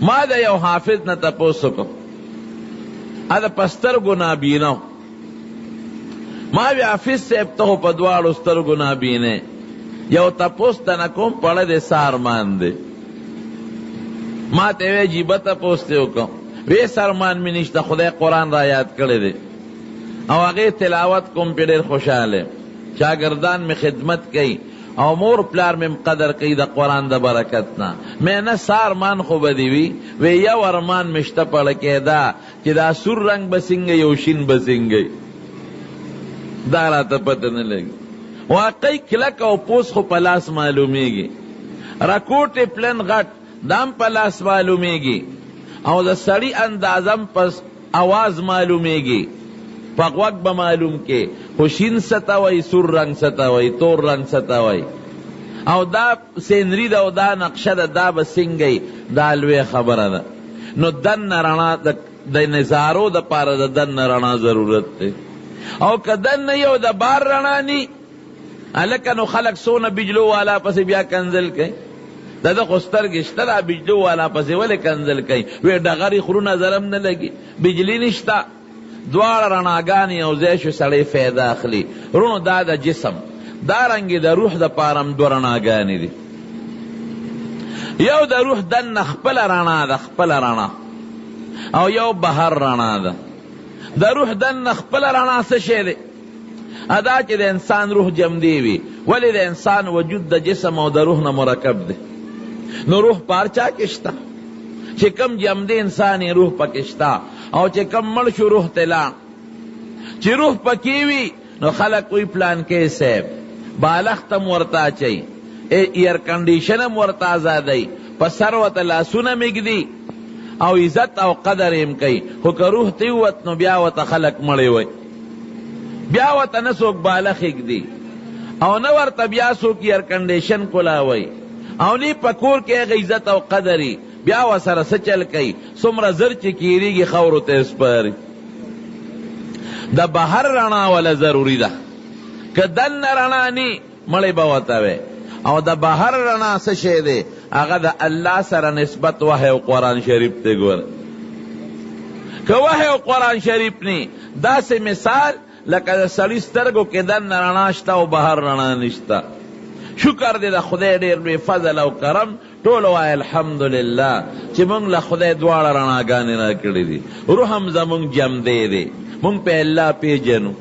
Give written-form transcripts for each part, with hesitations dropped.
ما دا یو حافظ نه تپوس کو ادا پسترګو نابینو ما وی حافظ صاحب ته په دواړو سترګو نابینه یو تپوس ته کوم پړه د سارمان دی ما ته وی جیبه تپوس ته وکم وی سارمان می نشته خدای قرآن را یاد کړی دی او هغه تلاوت کوم په ډېر خوشاله شاګردان می خدمت کوي او مور پلار می قدر کوي د قرآن د برکت نه مې نه سارمان خو بدی وی یو ارمان مشته پړه کېدا چې دا سور رنگ بسنګ یو شین بسنګ دا راته پته نه لګي واقعي کلک او پوس خو په لاس معلومیږي راکوټ پلن غټ دام په لاس معلومیږي او د سړی اندازم پس आवाज معلومیږي په غوږ به معلوم کې خوشین ستوي سور رنگ ستوي تور رنگ ستوي او دا سینری دا او دا نقشه دا بسنګي دا لوی خبره ده نو دن رڼا د نظارو د پاره د دن رڼا ضرورت ده او که دن یو د بار رڼا نی الکه نو خلق سونه بجلو والا پس بیا کنزل کوي دا د خوسترګې شته دا بجلو والا پسې ولې کنزل کوي وی ډغرې خرونه ظلم نه لګي بجلی نشته دواړه رڼاګانې یو ځای شو سړی فایده اخلي رونو دا د جسم دارنګې د روح د پاره هم دوه رڼاګانې دي یو د روح دننه خپله رڼا ده خپله رڼا او یو بهر رڼا ده د روح دننه خپله رڼا څه شی دی ادا چې د انسان روح جمدی وي ولې د انسان وجود د جسم او د روح نه مرکب دی نو روح پارچا کشتا چې کم جمدی انسان روح پکشتا او چې کم مړ شو روح تلا چې روح پکی وي نو خلق کوئی پلان کې سیب بالختم ورتا چي ایر کنډیشنم ورتا آزادای په سر وته لاسونه میږدي او عزت او قدر هم کوي خو که روح تیوت نو بیا وته خلق مړی وي بیا وته نه څوک بالغ دی او نه ورته بیا څوک ایر کنډیشن کولاوي او نی پکور کې عزت او قدرې بیا وسره څه چل کوي څومره زر چې کیریږي خاورو ته سپاري د بهر رڼا ولا ضروري ده که دننه رڼا نی مړی به ورته وی او د بهر رڼا څه شی دی هغه د الله سره نسبت وحی او قرآن شریف ته ګوره که وحی او قرآن شریف نی داسې مثال لکه د سړي سترګو کې دننه رڼا شته او بهر رڼا نشته شکر دی د خدای ډېر لوی فضل او کرم ټول وای الحمدلله چې مونږ له خدای دواړه رڼاګانې راکړې دي روح هم زمونږ جمدی دی مونږ په الله پیژنو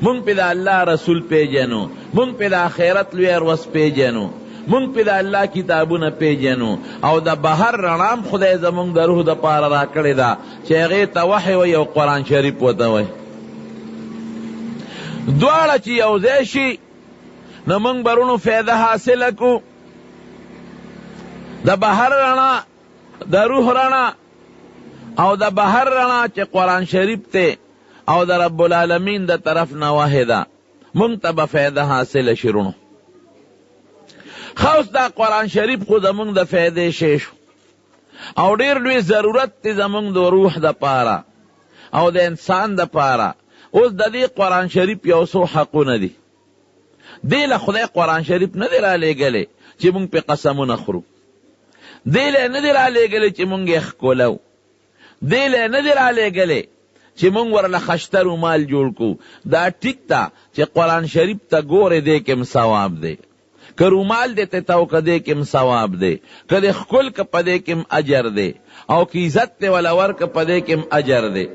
مونږ په د الله رسول پیژنو مونږ په د آخرت لوی ورځ پیژنو مونږ په د الله کتابونه پیژنو او د بهر رڼام خدای زمونږ د روح د پاره راکړې ده چې هغې ته وحی وایي او قرآن شریف ورته وایي دواړه چې یو ځای شي نو مونږ برونو فایده حاصله کو د بهر رڼا د روح رڼا او د بهر رڼا چې قرآن شریف ته او د رب العالمین د طرف نه وحی ده مونږ ته به فایده حاصله شي رونو خاص دا قرآن شریف خو زمونږ د فایدې شی شو او ډېر لوی ضرورت دی زمونږ د روح د پاره او د انسان د پاره اوس د دې قرآن شریف یو څو حقونه دي دی له خدای قرآن شریف نه دی رالیږلی چې مونږ پې قسمونه خورو دی له نه دی رالیږلی چې مونږ یې ښکلو دی له نه دی رالیږلی چې مونږ ورله خشته رومال جوړ کړو دا ټیک ده چې قرآن شریف ته ګورې دی کې هم ثواب دی که رومال دی ته تو که دی کې هم ثواب دی که دی ښکل که په دی کې هم اجر دی او که عزت دی وله ورکه په دی کې هم اجر دی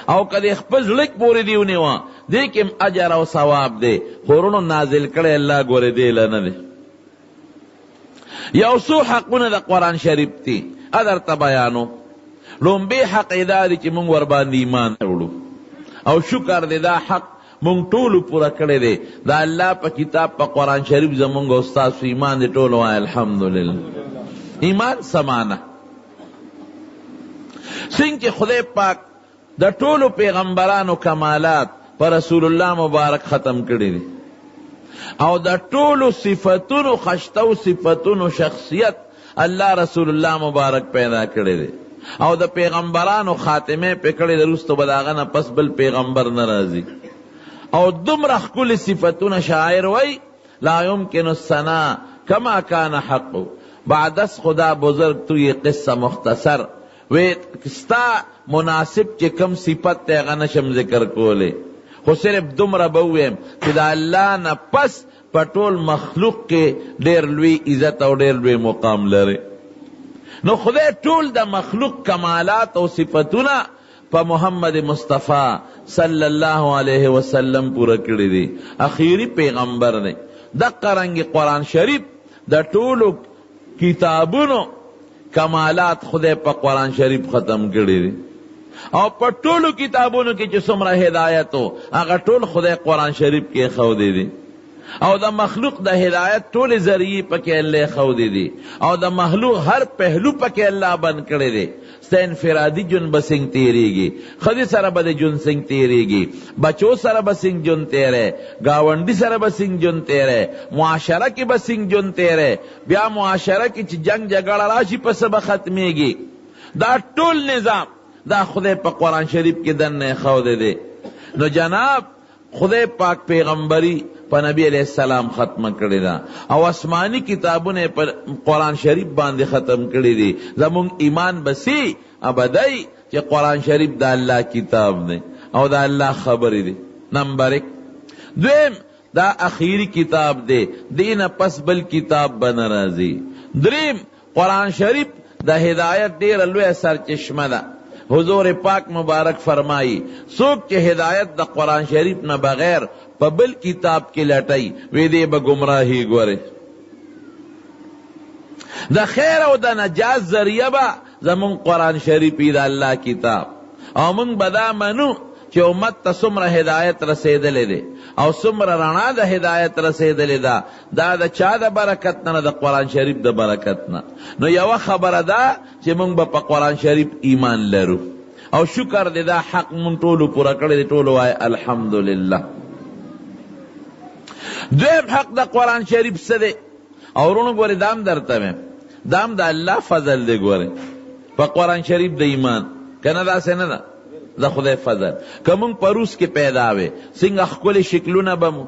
او که دی خپل زړه کې پورې دی ونیوه دی کې هم اجر او ثواب دی خو ورونو نازل کړی الله ګورې دی له نه دی یو څو حقونه د قرآن شریف دي درته بیانو لومبی حق دا دی چې مونږ ورباندې ایمان وړو او شکر دی دا حق مونږ ټولو پوره کړی دی دا الله په کتاب په قرآن شریف زمونږ او ستاسو ایمان دی ټولو وایي الحمدلله ایمان سمانه څنګه چې خدای پاک د ټولو پیغمبرانو کمالات پر رسول الله مبارک ختم کړی دی او د ټولو صفتونو خشتو صفتونو شخصیت الله رسول الله مبارک پیدا کړی دی او د پیغمبرانو خاتمه په کړی د رستو بداغه نه پس بل پیغمبر ناراضي او دومره ښکلي صفتونه شاعر وای لا يمكن الثناء كما كان حقه بعدس خدا بزرگ تو یہ قصہ مختصر وی کستا مناسب چی کم صفت تے غنشم ذکر کولے خو صرف دمرا بویم کہ دا اللہ نا پس پٹول مخلوق کے دیر لوی عزت او دیر لوی مقام لرے نو خدای ټول د مخلوق کمالات او صفتونه په محمد مصطفی صلی الله علیه وسلم پورا کړی دی اخیری پیغمبر دی دغه رنګ قرآن شریف د ټولو کتابونو کمالات خدای په قرآن شریف ختم کړی دی او په ټولو کتابونو کې چې څومره هدایت و هغه ټول خدای قرآن شریف کې ښودی دی او د مخلوق د هدایت ټول ذریعے پکې الله خودی دی او د مخلوق هر پهلو پکې الله بند کړی دی ستا انفرادی جون بسنگ تیریگی خدی سره به جون سنگ تیریگی بچو سره بسنگ جون تیره گاونډي سره بسنگ جون تیره معاشره کې بسنگ جون تیره بیا معاشره کې چې جنگ جګړه راشي پس به ختمیږي دا ټول نظام دا خدای په قرآن شریف کې دنه خودی دی نو جناب خدای پاک پیغمبری پا نبی علیہ السلام ختم کردی دا او اسمانی کتابونه پر قرآن شریف باندې ختم کردی دی زمون ایمان بسی ابدائی چه قرآن شریف دا اللہ کتاب دی او دا اللہ خبری دی نمبر 1 دویم دا اخیری کتاب دی دین پس بل کتاب بنرازی دریم قرآن شریف دا ہدایت دیر لوی سرچشمه دا حضور پاک مبارک فرمائی سوک چه ہدایت دا قرآن شریف نہ بغیر پا بل کتاب کی لٹائی ویدے با گمراہی گورے دا خیر او دا نجات ذریعہ با زمون قرآن شریفی دا اللہ کتاب او من بدا منو چه امت تا سمر ہدایت رسیدلے دے او سمر رنا دا ہدایت رسیدلے دا دا چا دا برکتنا دا قرآن شریف دا برکتنا نو یو خبر دا چه من با پا قرآن شریف ایمان لرو او شکر دے دا حق من طولو پورا کردے طولو آئے الحمدللہ دویم حق دا قرآن شریف سدے اورونو گوری دام درتا میں دام دا اللہ فضل دے گوری پا قرآن شریف دا ایمان کنا دا سے ندا دا خدای فضل کمونگ پروس کے پیدا ہوئے سنگ اخکول شکلونا بمو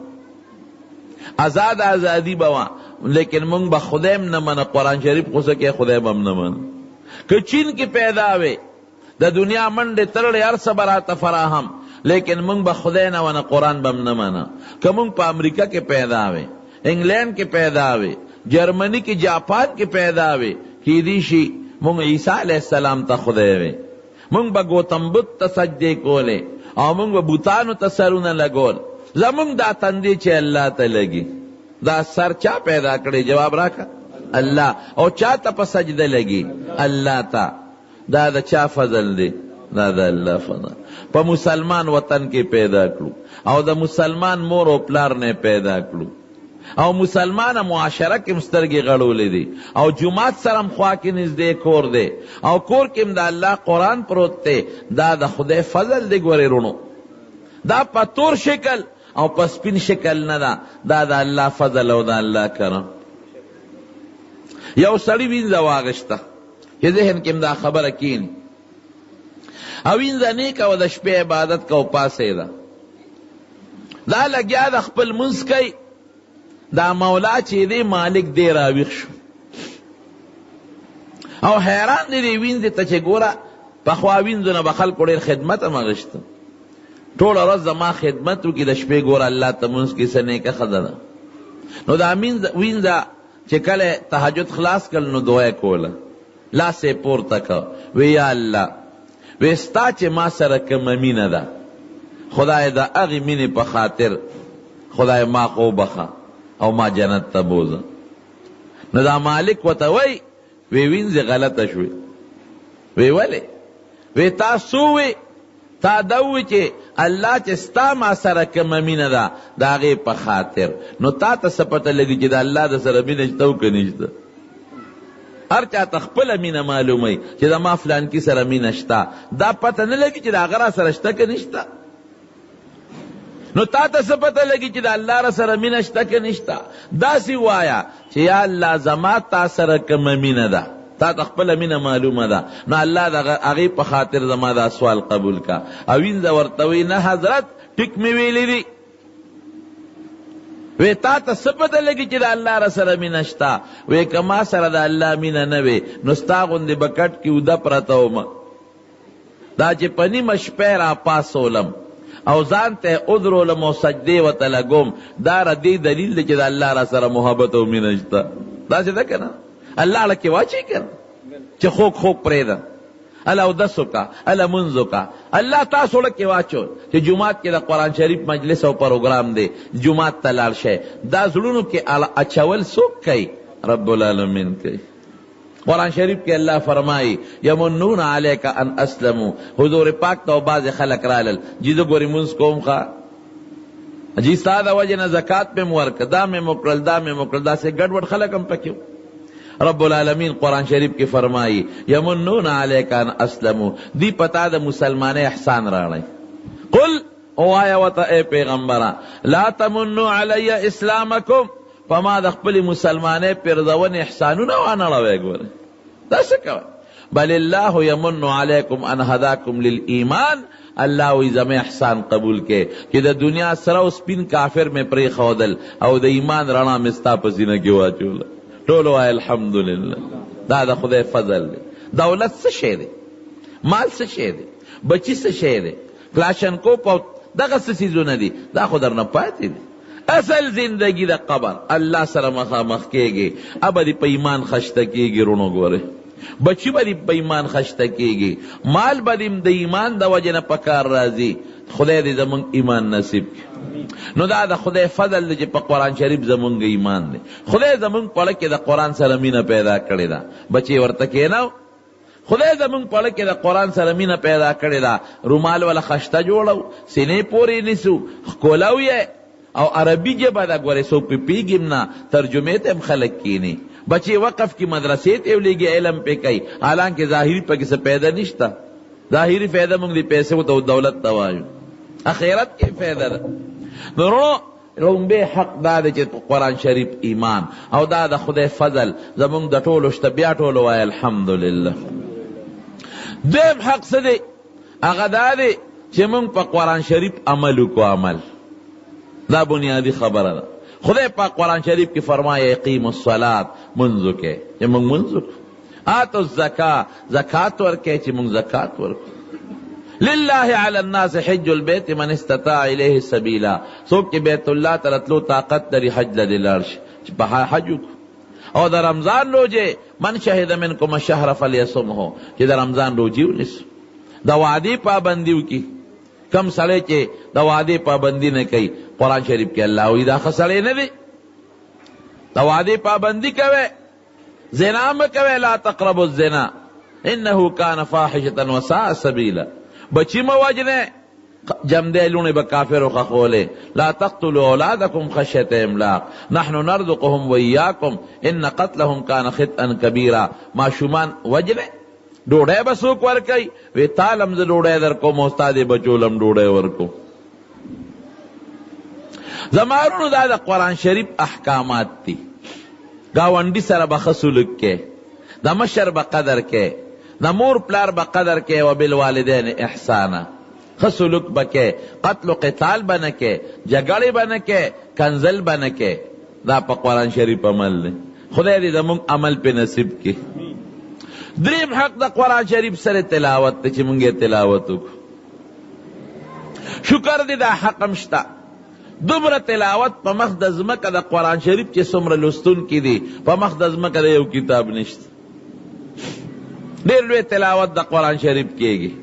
آزاد آزادی بوا لیکن مونگ با خدایم نمانا قرآن شریف خسکے خدایم هم نمانا کہ چین کی پیدا ہوئے دا دنیا منڈے ترڑے عرصہ برات فراہم لیکن منگ با خدای نوانا قرآن بم نمانا کہ منگ پا امریکہ کے پیدا ہوئے انگلینڈ کے پیدا ہوئے جرمنی کی جاپان کے پیدا ہوئے کی دیشی منگ عیسیٰ علیہ السلام تا خدای ہوئے منگ با گوتم بدھ تا سجدے کولے او منگ با بوتانو تا سرونا لگول زمنگ دا تندی چے اللہ تا لگی دا سر چا پیدا کرے جواب راکا اللہ او چا تا پا سجدے لگی اللہ تا دا چا فضل دے دا اللہ فضل پا مسلمان وطن کے پیدا کرو او دا مسلمان مور و پلار نے پیدا کرو او مسلمان معاشرہ کی مسترگی غڑو لے دی او جماعت سرم خواہ کی نزدے کور دے او کور کم دا اللہ قرآن پروت تے دا خدای فضل دے گوری رونو دا پا تور شکل او پا سپین شکل ندا دا اللہ فضل او دا اللہ کرم یو سڑی وینزا واغشتا کہ ذہن کم دا خبر کین او وینزا نیکا و دا شپی عبادت کا پاسے دا لگیا دا خپل منس کئی دا مولا چی دی مالک دی راویخ شو او حیران دی وینزی تا چی گورا پخوا وینزو نا بخل کڑیر خدمت مغشتا طول رز ما خدمتو کی دا شپی گورا اللہ تا منس کی سنے کا خدا نو دا وینزا چی کل تحجد خلاص کل نو دعای کولا لا سے پورتا کا وی یا اللہ ویستا چی ما سرکم امین دا خدای دا اغی مینی پا خاطر خدای ما قو بخا او ما جنت تا بوزا نو دا مالک و تا وی وینزی غلط شوی وی ولی وی تا سووی تا دووی چی اللہ چی ستا ما سرکم امین دا دا غی پا خاطر نو تا تا سپتا لگی چی دا اللہ دا سر امینشتاو کنیشتا ہر چاہتا خپل امین معلومی چی دا ما فلان کی سر امینشتا دا پتا نلگی چی دا غرا سرشتا کنیشتا نو تا تا سپتا لگی چی دا اللہ را سر امینشتا کنیشتا دا سی وایا چی یا اللہ زما تا سرکم امین دا تا تخپل امین معلوم دا نو اللہ دا اغی پا خاطر زما دا سوال قبول کا اوین دا ورطوی نا حضرت ٹک میں ویلی دی وی تا ته څه پته لګي چې د الله را سره مینه شته؟ وی که ما سره د الله مینه نه وي نو ستا غوندې به کټ کې اوده پرته ومه، دا چې په نیمه شپې را پاسولم او ځان ته ادرولم او سجدې ورته لګوم، دا را دې دلیل دی چې د الله را سره محبت او مینه شته. داسې ده که نه؟ الله اړه کې واچوي که نه چې خوږ خوږ پرېږده، اله اودس وکړه، اله منځ وکړه. الله تاسو اړه کې واچول چې جومات کې د قرآن شریف مجلس او پروګرام دی، جومات ته لاړ شئ. دا زړونو کې اچول څوک کوي؟ رب العالمین کوي. قرآن شریف کې الله فرمائی یمنون علیک ان اسلموا، حضور پاک ته بعض خلک رالل جی زه ګورې مونځ کوم ښه جی ستا د وجې نه زکات مې م ورکړه، دا مې م وکړل، دا مې م وکړل، داسې ګډوډ خلک هم پکې. رب العالمین قرآن شریف کې فرمائی یمنون علیک ان اسلموا، دی پتا د مسلمانۍ احسان راړی. قل اوایا ورته ای پیغمبره لا تمنوا علی اسلامکم، په ما د خپلې مسلمانۍ پرځونې احسانونه وانړوئ. ګورئ دا څه کوئ؟ بل الله یمن علیکم ان هداکم للایمان، الله وی زمې احسان قبول کې چې د دنیا سره او سپین کافر مې پرېښودل او د ایمان رڼا مې ستا په سینه کې واچوله. ټول وایي الحمدلله. دا د خدای فضل دی. دولت څه شی دی؟ مال څه شی دی؟ بچی څه شی دی؟ کلاشنکوپ او دغه څه څیزونه دي، دا خو درنه پاتې دي. اصل زندگی دا قبر اللہ سره مخامخ کېږي، ابدی په ایمان خشته کېږي. رونو ګوره بچی بدی په ایمان خشته کېږي، مال بدیم د ایمان د وجه نه په کار راځي. خدای دې زمونږ ایمان نصیب کړي. نو دا د خدای فضل دی چې په قرآن شریف زمونږ ایمان دی. خدای زمونږ په اړه کې د قرآن سره مینه پیدا کړې ده. بچی ورته کېناو، خدای زمونږ په اړه کې د قرآن سره مینه پیدا کړې ده. رومال والا خشته جوړو، سینې پورې نیسو، ښکلو یې او عربی جبه دا گوره سو پی پیگیم نا ترجمه تیم خلق کینی. بچے وقف کی مدرسے تیو لیگی علم پہ کئی، حالانکہ ظاہری پہ کسی پیدا نشتا. ظاہری فیدہ منگ دی پیسے ہوتا دولت توایو، اخیرت کی فیدہ دا. نورو بے حق دا دے چے قرآن شریف ایمان او دا دا خدای فضل زمونگ دا ٹولوشتا بیا ٹولو آئے الحمدللہ. دیم حق سدے اگا دا دے چے منگ پا قرآن شریف عملو کو عمل، دا بنیادی خبر ہے. خدای پاک قرآن شریف کی فرمائے اقیم الصلاۃ، منذ کے چی منگ منذ آتو الزکاة، زکاة ورکے چی منگ زکاة ورکو. للہ علی الناس حج البیت من استطاع الیہ سبیلا، سوک کی بیت اللہ ترتلو طاقت دری حج لدلارش چی پہا حجو کو. او در رمضان روجے من شہد منکم الشہر فلیصمہ، چی در رمضان روجیو نسو. دا وعدی پابندیو کی کم سڑے چے دا وعدے پابندی نے کئی. قرآن شریف کے اللہ ہوئی دا خسڑے نے دی دا وعدے پابندی کوئے، زنا میں کوئے لا تقربوا الزنا انہو کان فاحشتا وساء سبیلا. بچی مواجنے جم دے لونے بکافر و خخولے. لا تقتلوا اولادکم خشیت املاق نحن نرزقهم ویاکم ان قتلهم کان خطئا کبیرا. معشومان وجنے ڈوڑے بسوک ورکی وی تالم ز ڈوڑے در کو موستاد بچولم ڈوڑے ورکو. زمارونو دا دا قرآن شریف احکامات تی. گاونڈی سر بخسولک کے، دا مشر بقدر کے، دا مور پلار بقدر کے، و بالوالدین احسانا، خسولک بکے، قتل و قتال بنکے، جگڑی بنکے، کنزل بنکے. دا پا قرآن شریف عمل لے. خدای دی دا منگ عمل پہ نصیب کی. دریم حق دا قرآن شریف سر تلاوت تے چی منگے تلاوتو کو. شکر دی دا حق مشتا دمر تلاوت پا مخدز مکہ دا قرآن شریف چی سمر لستون کی دی پا مخدز مکہ دا یو کتاب نشت. دیر لوی تلاوت دا قرآن شریف کیے گی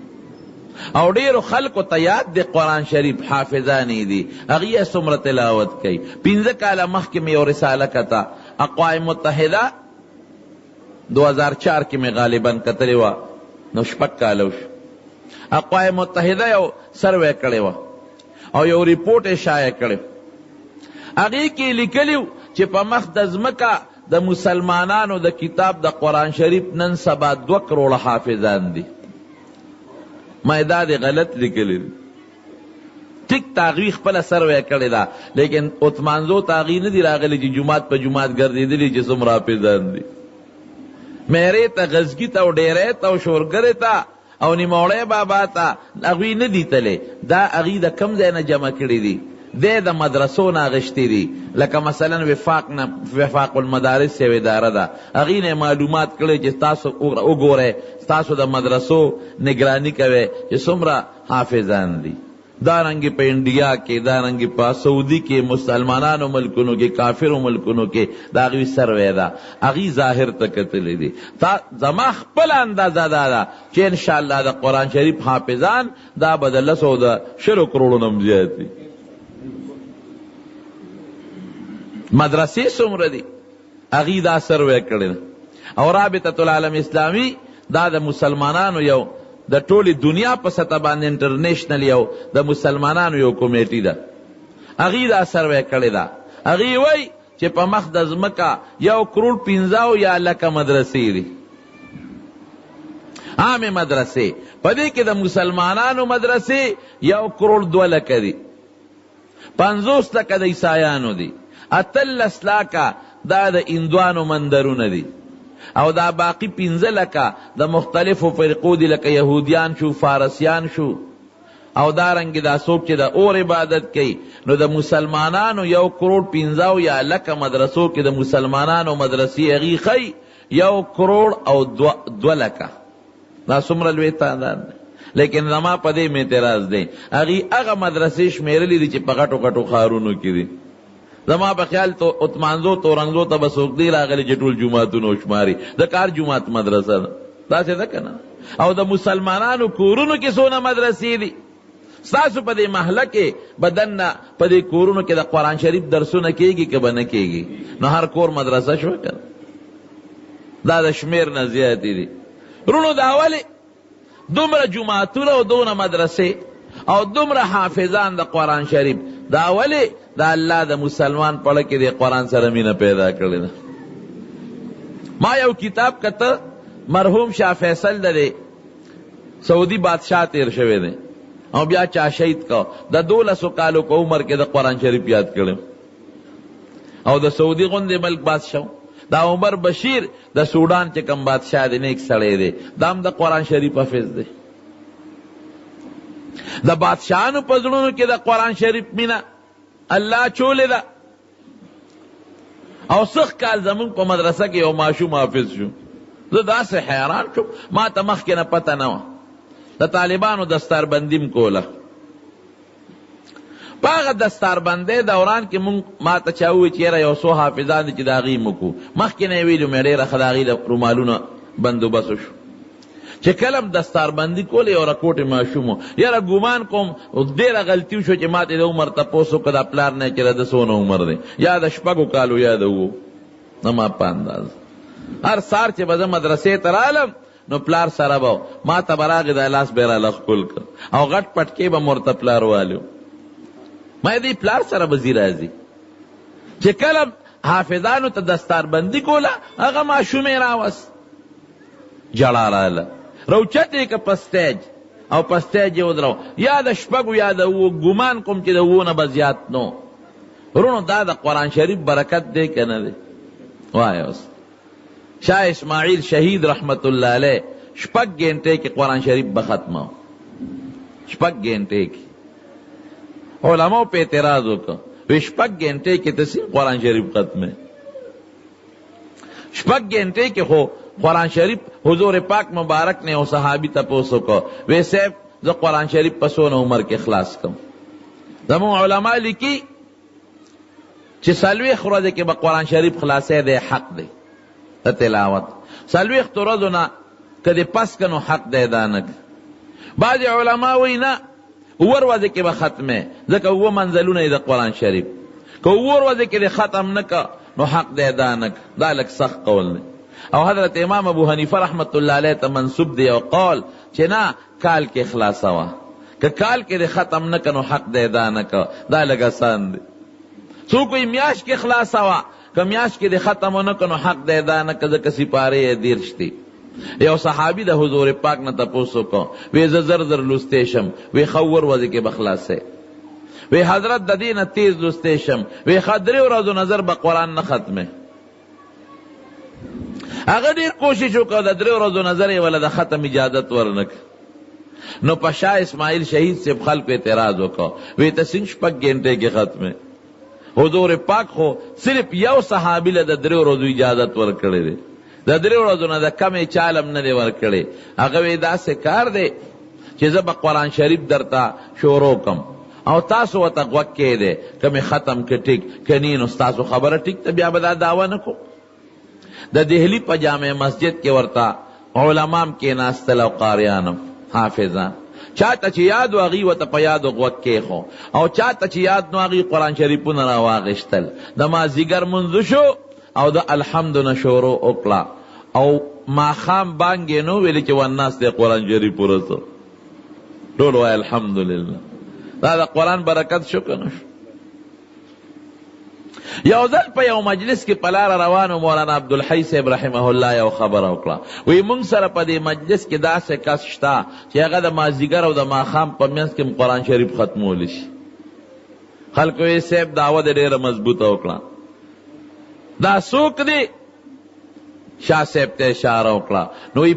او دیر خلق و تیاد دی قرآن شریف حافظانی دی اغیہ سمر تلاوت کی. پینزکالا محکم یو رسالہ کتا اقوام متحدہ 2004 کی میں غالباً کتلی وا نو شپک کالوش. اقوام متحدہ یو سروے کڑے وا او یو ریپورٹ شایع کړي. هغه کې لیکلیو چې په مخ د ځمکه د مسلمانانو د کتاب د قرآن شریف نن سبا 2 کروڑ حافظان دي. ما دا دی غلط لیکلی ټیک تاغیخ خپل سروے کړی دا، لیکن عثمانزو تاغی نه دی راغلی چې جمعات په جمعات ګرځېدلی چې څومره حافظان دي. میرے تا غزگی تا و ڈیرے تا و شورگرے تا او نیموڑے بابا تا اغوی ندی تلے دا اغی دا کم زینا جمع کردی دی دی د مدرسو نه اغشتی دي، لکه مثلا وفاق المدارس یو اداره ده، هغې نه معلومات کړی چې تاسو وګورئ، تاسو د مدرسو نگرانی کوئ چې څومره حافظان دي. دارنگی پا انڈیا کے، دارنگی پا سعودی کے، مسلمانانو ملکونو کے، کافرو ملکونو کے داغوی سروے دا اغی ظاہر تکتلی دی. تا زما خپل اندازہ دا چی انشاءاللہ دا قرآن شریف حافظان دا بدلسو دا 100 کروڑو نمزیاتی. مدرسی سمر دی اغی دا سروے کردن. اور رابطۃ العالم اسلامی دا دا مسلمانانو یو د ټولې دنیا په سطح باندې انټرنیشنل یو د مسلمانانو یو کمیټي ده، هغې دا سروې کړې ده. هغې وایي چې په مخ د ځمکه 1.15 لکه مدرسې دي، عامې مدرسې. په دې کې د مسلمانانو مدرسې 1.2 لکه دي، 50 لکه د عیسایانو دي، 18 لکه دا د هندوانو مندرونه دي، او دا باقی 15 لکه د مختلفو فرقو دی، لکه یهودیان شو، فارسیان شو، او دارنګ دا څوک چې د اور عبادت کوي. نو د مسلمانانو 1.15 لکه مدرسو کې د مسلمانانو مدرسې هغې ښیي 1.2 لکه. دا څومره لوی تعداد دی. لیکن زما په دې اعتراض دی، هغې هغه مدرسې شمیرلې دي چې په غټو غټو ښارونو کې دي. زما په خیال تو اتمانزو تورنګزو ته به څوک دی راغلی چې ټول جوماتونه وشماري، د کار جومات مدرسه ده، داسې ده که نه؟ او د مسلمانانو کورونو کې څونه مدرسې دي. ستاسو په دې محله کې بدنه په دې کورونو کې د قرآن شریف درسونه کېږي که به نه کېږي؟ نو هر کور مدرسه شوه که نه؟ دا د شمیر نه زیاتې دي. رونو دا ولې دومره جوماتونه او دونه مدرسې او دومره حافظان د قرآن شریف، دا ولې دا الله د مسلمان پړه کې د قرآن سره مینه پیدا کړې ده. ما یو کتاب کته، مرحوم شاه فیصل د سعودي بادشاہ تیر شوی دی او بیا چا شهید کو، د 12 کالو په عمر کې د قرآن شریف یاد کړم. او د سعودي غوندې ملک بادشاہ دا عمر بشیر د سوډان چې کم بادشاہ دی، نیک سړی دی، دا هم د قرآن شریف حافظ دی. د بادشاہانو په زړونو کې د قرآن شریف مینه الله چولې ده. او سخ کال زمون په مدرسه کې یو ماشوم حافظ شو، زه داسې حیران شوم، ما ته مخکې نه پته نه وه. د طالبانو دستاربندیم کوله، په هغه دستاربندۍ دوران کې ما ته چا ووایي چې یاره یو څو حافظان دي چې د هغې موږ مخکې نه یې ویلو مې ډېره ښه د هغې د رومالونه بندوبست وشو. چې کلم دستاربندي کول یو رکوټې ماشوم و، یاره ګمان کوم ډېره غلطي وشوه چې ما ته د عمر تپوس وکړه د پلار نه چې د څونه عمر دی، یا د 6 کالو یا د 7. زما په انداز هر سهار چې به زه مدرسې ته رالم نو پلار سره به ما ته به راغې د لاس به یې راله ښکل کړ او غټ پټکې به مې ورته پلار والو. ما دې پلار سره به ځي راځي چې کله حافظانو ته دستاربندي کوله هغه ماشوم یې راوست، جړا راله روچت یې که په سټیج او په سټیج یې ودرو، یا د 6 یا د 7، ګمان کوم چې د 7 نه به زیات نو. ورونو دا د قرآن شریف برکت دی که نه دی؟ وایه اوس شاه اسماعیل شهید رحمت الله علیه 6 گھنٹے کې قرآن شریف به ختمه، 6 گھنٹے کې. علماء په اعتراض وکړه، وی 6 گھنٹے کې ته څنګه قرآن شریف ختمه؟ 6 گھنٹے کې خو قرآن شریف حضور پاک مبارک نے او صحابی تپوس وکړه، وی صاحب زه قرآن شریف په څونه عمر کې خلاص کړم. زموږ علما لیکي چې 40 ورځې کې به قرآن شریف خلاصې دی، حق دی د تلاوت. 40 ورځو نه که دې پس که نو حق دی دا نه. بعضې علما وایي نه 7 ورځې کې به ختمې، ځکه 7 منزلونه یې د قرآن شریف، که 7 ورځې کې دې ختم نه که نو حق دی دا نه. دا لږ سخت قول دی. او حضرت امام ابو حنیفه رحمت الله علیه ته منسوب دی او قول چې نه کال کې خلاصوه، که کال کې دې ختم نه که نو حق دی دا نه که. دا لږ آسان دی. څوک وایي میاشت کې خلاصوه، که میاشت کې دې ختم نه که نو حق دی دا نه که، ځکه سپارې یې 30 دي. یو صحابي د حضور پاک نه تپوس وکړه، وی زه زر زر لوستی شم، وی ښه 7 ورځې کې به خلاصې، وی حضرت د دې نه تیز لوستی شم، وی ښه 3 ورځو نظر به قرآن نه ختمې. هغه ډېر کوشش وکړه د 3 ورځو نظر یې وله د ختم اجازت ورنکړه. نو پشا اسماعیل شہید سے خلق اعتراض وکړو وی ته څنګه شپږ غنټه کې ختمه حضور پاک خو صرف یو صحابی له د 3 ورځو اجازت ورکړي دي د 3 ورځو نه د کمې چالم نه دی ورکړي هغه وی داسې کار دی چې زه به قرآن شریف درته شروع کم او تاسو ورته غوږ کېږدئ که مې ختم که ټیک که نی نو ستاسو خبره ټیک ته بیا به دا دعوه نه کو د دهلی په جامع مسجد کې ورته علمام کېناستل او قاریانم حافظان چاته چې یاد و هغوی ورته په یادو غوږ کېښو او چاته چې یاد نو هغوی قرآن شریفونه راواغېستل د مازدیګر منځ شو او د الحمد نه شروع وکړه او ماښام بانګ یې نو ویلې چې والناس دی قرآن شریف ورسو ټول وایي الحمدلله دا د قرآن برکت شو که نه شو یو ځل په یو مجلس کې په لاره روانو مولانا عبدالحی صاحب رحمه الله یو خبره وکړه وی موږ سره په دې مجلس کې داسې کس شته چې هغه د مازدیګر او د ماښام په منځ کې قرآن شریف ختمولی شي خلکو یې صاحب دعوه دې ډېره مضبوطه وکړه دا څوک دی شاه صاحب ته اشاره وکړه نو وی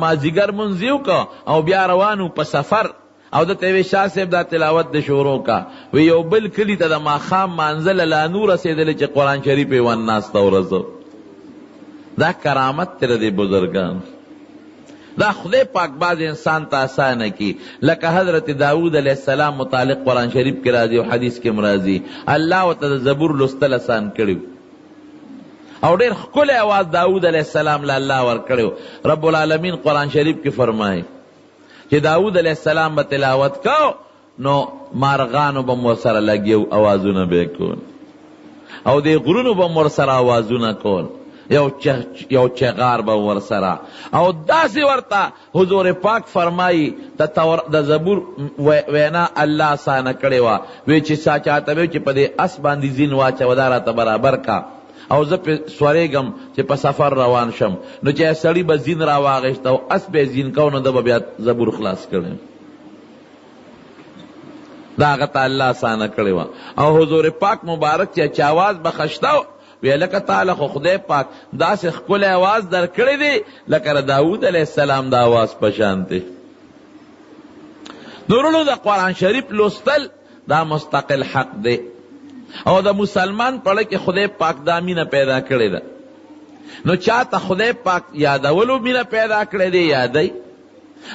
مازدیګر مونځ یې وکړه او بیا روانو په سفر او د ته شاه صاحب دا تلاوت د شروع کا وی یو بل کلی ته د ماښام مانځل لا نور رسېدلی چې قرآن شریف یې والناس ته ورسو دا کرامت تر دې بزرګان دا خدای پاک باز انسان ته آسانه کی لکه حضرت داود علیہ السلام متعلق قرآن شریف کې راځي او حدیث کې راځي الله ورته د زبور لوستل آسان کړي او ډېر ښکلی اواز داود علیہ السلام له الله ورکړی رب العالمین قرآن شریف کې فرمایي چې داود علیہ السلام به تلاوت کو نو مارغانو به مور سره لګیو اوازونه به کول او د غرونو به مور سره اوازونه کول یو چغار به ور سره او داسې ورته حضور پاک فرمایي د زبور وینا الله آسانه کړې وه وی چې سا چاته وی چې په دې اس باندې زین واچوه دا راته برابر کا او زه پې سورېږم چې په سفر روان شم نو چې سړي به زین راواغېسته او اس به زین کو نو ده به بیا زبور خلاص کړی دا هغه ته الله اسانه کړې وه او حضور پاک مبارک چې اواز به خشته وی لکه تعالی خو خدای پاک داسې ښکلی اواز در کړی دی لکه د داود علیه السلام د اواز په شان دی نورونو د قرآن شریف لوستل دا مستقل حق دی او د مسلمان پړه کې خدای پاک دا مینه پیدا کړې ده نو چاته خدای پاک یادولو مینه پیدا کړې دی یادی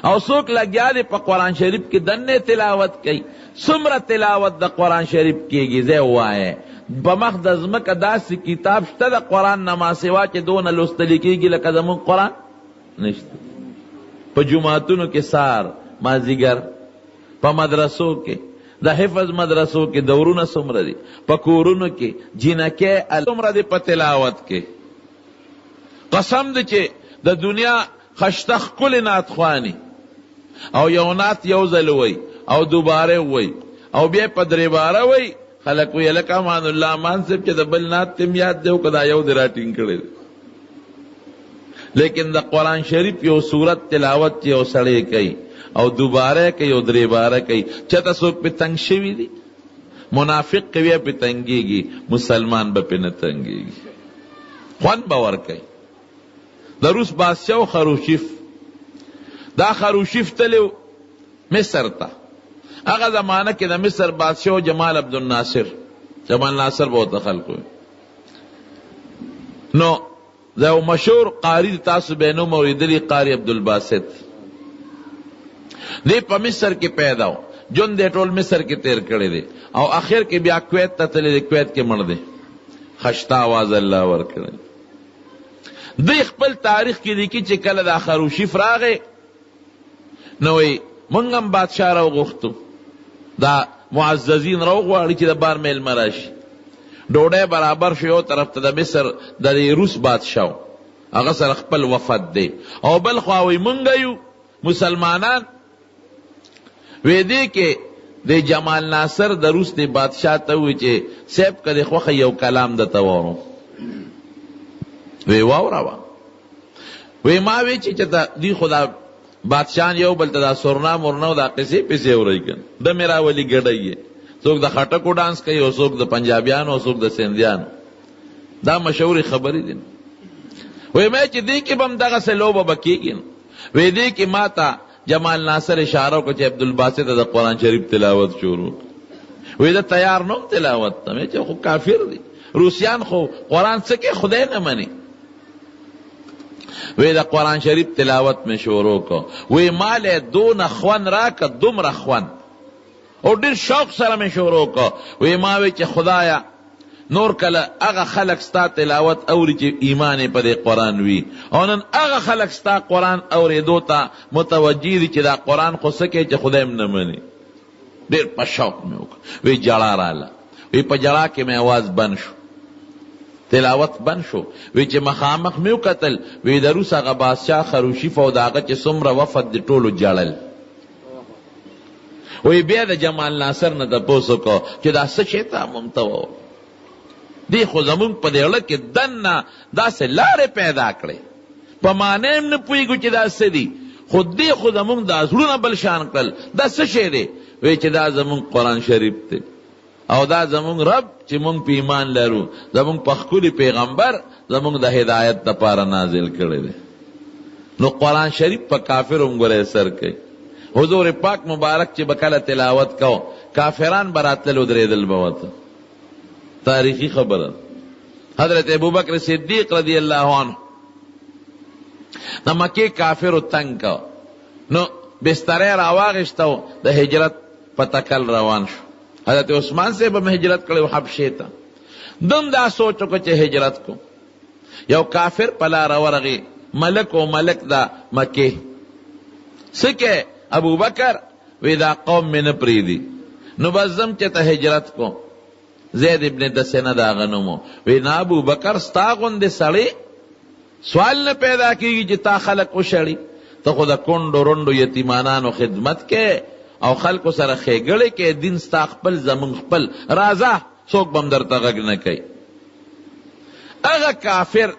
او څوک لګیا دی په قرآن شریف کې دنې تلاوت کوي څومره تلاوت د قرآن شریف کېږي ځای ووایه په مخ د ځمکه داسې کتاب شته د قرآن نه ما سوا چې دونه لوستلی کېږي لکه زموږ قرآن نشته په جوماتونو کې سار مازدیګر په مدرسو کې د حفظ مدرسو کې دورونه څومره دي په کورونو کې جینکې څومره دي په تلاوت کې قسم دی چې د دنیا خشته ښکلې نعتخواني او یو نعت یو ځل وی او دوباره وی او بیا په درې باره وی خلک وی لکه امان الله امان صاحب چې د بل نعت تم یاد دی او که دا یو دی راټینګ کړی دی لیکن د قرآن شریف یو صورت تلاوت چې یو سړی کوي او دوباره کوي او درې باره کوي چېرته څوک پې تنګ شوي دي منافق کوي پې تنګېږي مسلمان به پې نه تنګېږي خوند به ورکوي د روس بادشاه خروشیف دا خروشیف تللی مصر ته هغه زمانه کې د مصر بادشاه جمال عبدالناصر جمال ناصر به ورته خلق وي نو د یو مشهور قاري تاسو به نوم اورېدلي قاري عبدالباسط دی په مصر کې پیدا و جون دی ټول مصر کې تیر کړی دی او آخر کې بیا کویت ته تللی دی کویت کې مړ دی خشته آواز الله ورکړی دی خپل تاریخ کې لیکي چې کله دا خروشیف راغی نو وی موږ هم بادشاه راوغوښتو دا معززین راوغواړي چې د بار میلمه راشي ډوډۍ برابر شو یو طرف ته د مصر د روس بادشاه هغه سره خپل وفد دی او بل خوا وی موږ یو مسلمانان وی دی کې د جمال ناصر د روس دی بادشاه ته وی چې صاحب که د خوښه یو کلام درته واورم وی واوروه وی ما وی چې دی خو دا بادشاهان یو بل ته دا سرنا مرنا او دا قصې پسې اورئ که د مې راولي ګډی یې څوک د خټکو ډانس کوي او څوک د پنجابیانو او څوک د سندیانو دا مشهورې خبرې دي وی ما چې دی کې به هم دغسې لوبه به کېږي وی دی کې ما ته جمال ناصر اشاره وکړه چې عبدالباسط د قرآن شریف تلاوت شروع وی دا تیار نوم تلاوت ته مې چې خو کافر دی روسیان خو قرآن څه کې خدای نه مني وی دا قرآن شریف تلاوت میں شروع کو وی مالے دون خوان راکا دومره خوان او ډیر شوق سره میں شروع کو وی ماوی چې خدایا نور کله هغه خلق ستا تلاوت اوري چې ایمان په دې قرآن وي او نن هغه خلق ستا قرآن اورېدو ته متوجه دي چې دا قرآن خو څه کوي چې خدای نه مني ډیر په شوق مې وکړ وی جړا رااله وی په جړا کې مې आवाज بند شو تلاوت بند شو وی چې مخامخ مې وکتل وی د روس هغه بادشاه خروشیف او د هغه چې څومره وفد د ټولو جړل وی بیا د جمال ناصر نه تپوس وکړو چې دا څه شی ته ممته و دی خو زمونږ په دې اړه کې دننه داسې لارې پیدا کړې په معنی هم نه پوهېږو چې دا څه دي خو دی خو زمونږ دا زړونه بل شان کړل دا څه شی دی وی چې دا زمونږ قرآن شریف دی او دا زمونږ رب چې مونږ په ایمان لرو زمونږ په ښکلي پیغمبر زمونږ د هدایت دپاره نازل کړی دی نو قرآن شریف په کافر هم ګوره اثر کوي حضور پاک مبارک چې به کله تلاوت کو کافران به راتلل ودرېدل به ورته تاریخی خبره حضرت ابوبکر صدیق رضی اللہ عنہ د مکې کافرو تنگ کو نو بسترې راواغشتو د هجرت په تکل روان شو حضرت عثمان سے به هجرت کړو حبشې ته دم دا سوچ وکړو چې هجرت کو یو کافر پلا راورغي ملک او ملک دا مکې سکه ابوبکر وی دا قوم میں نه پریدي نو بزم چې ته هجرت کو زید ابن دسنه دا غنمو وی نا ابو بکر ستا غوندې سړی سوال نه پیدا کیږي چې تا خلق وشړي ته خو د کونډو رونډو یتیمانانو خدمت کې او خلکو سره ښېګړې کې دین ستا خپل زمون خپل راځه څوک به هم درته غږ نه کوي هغه کافر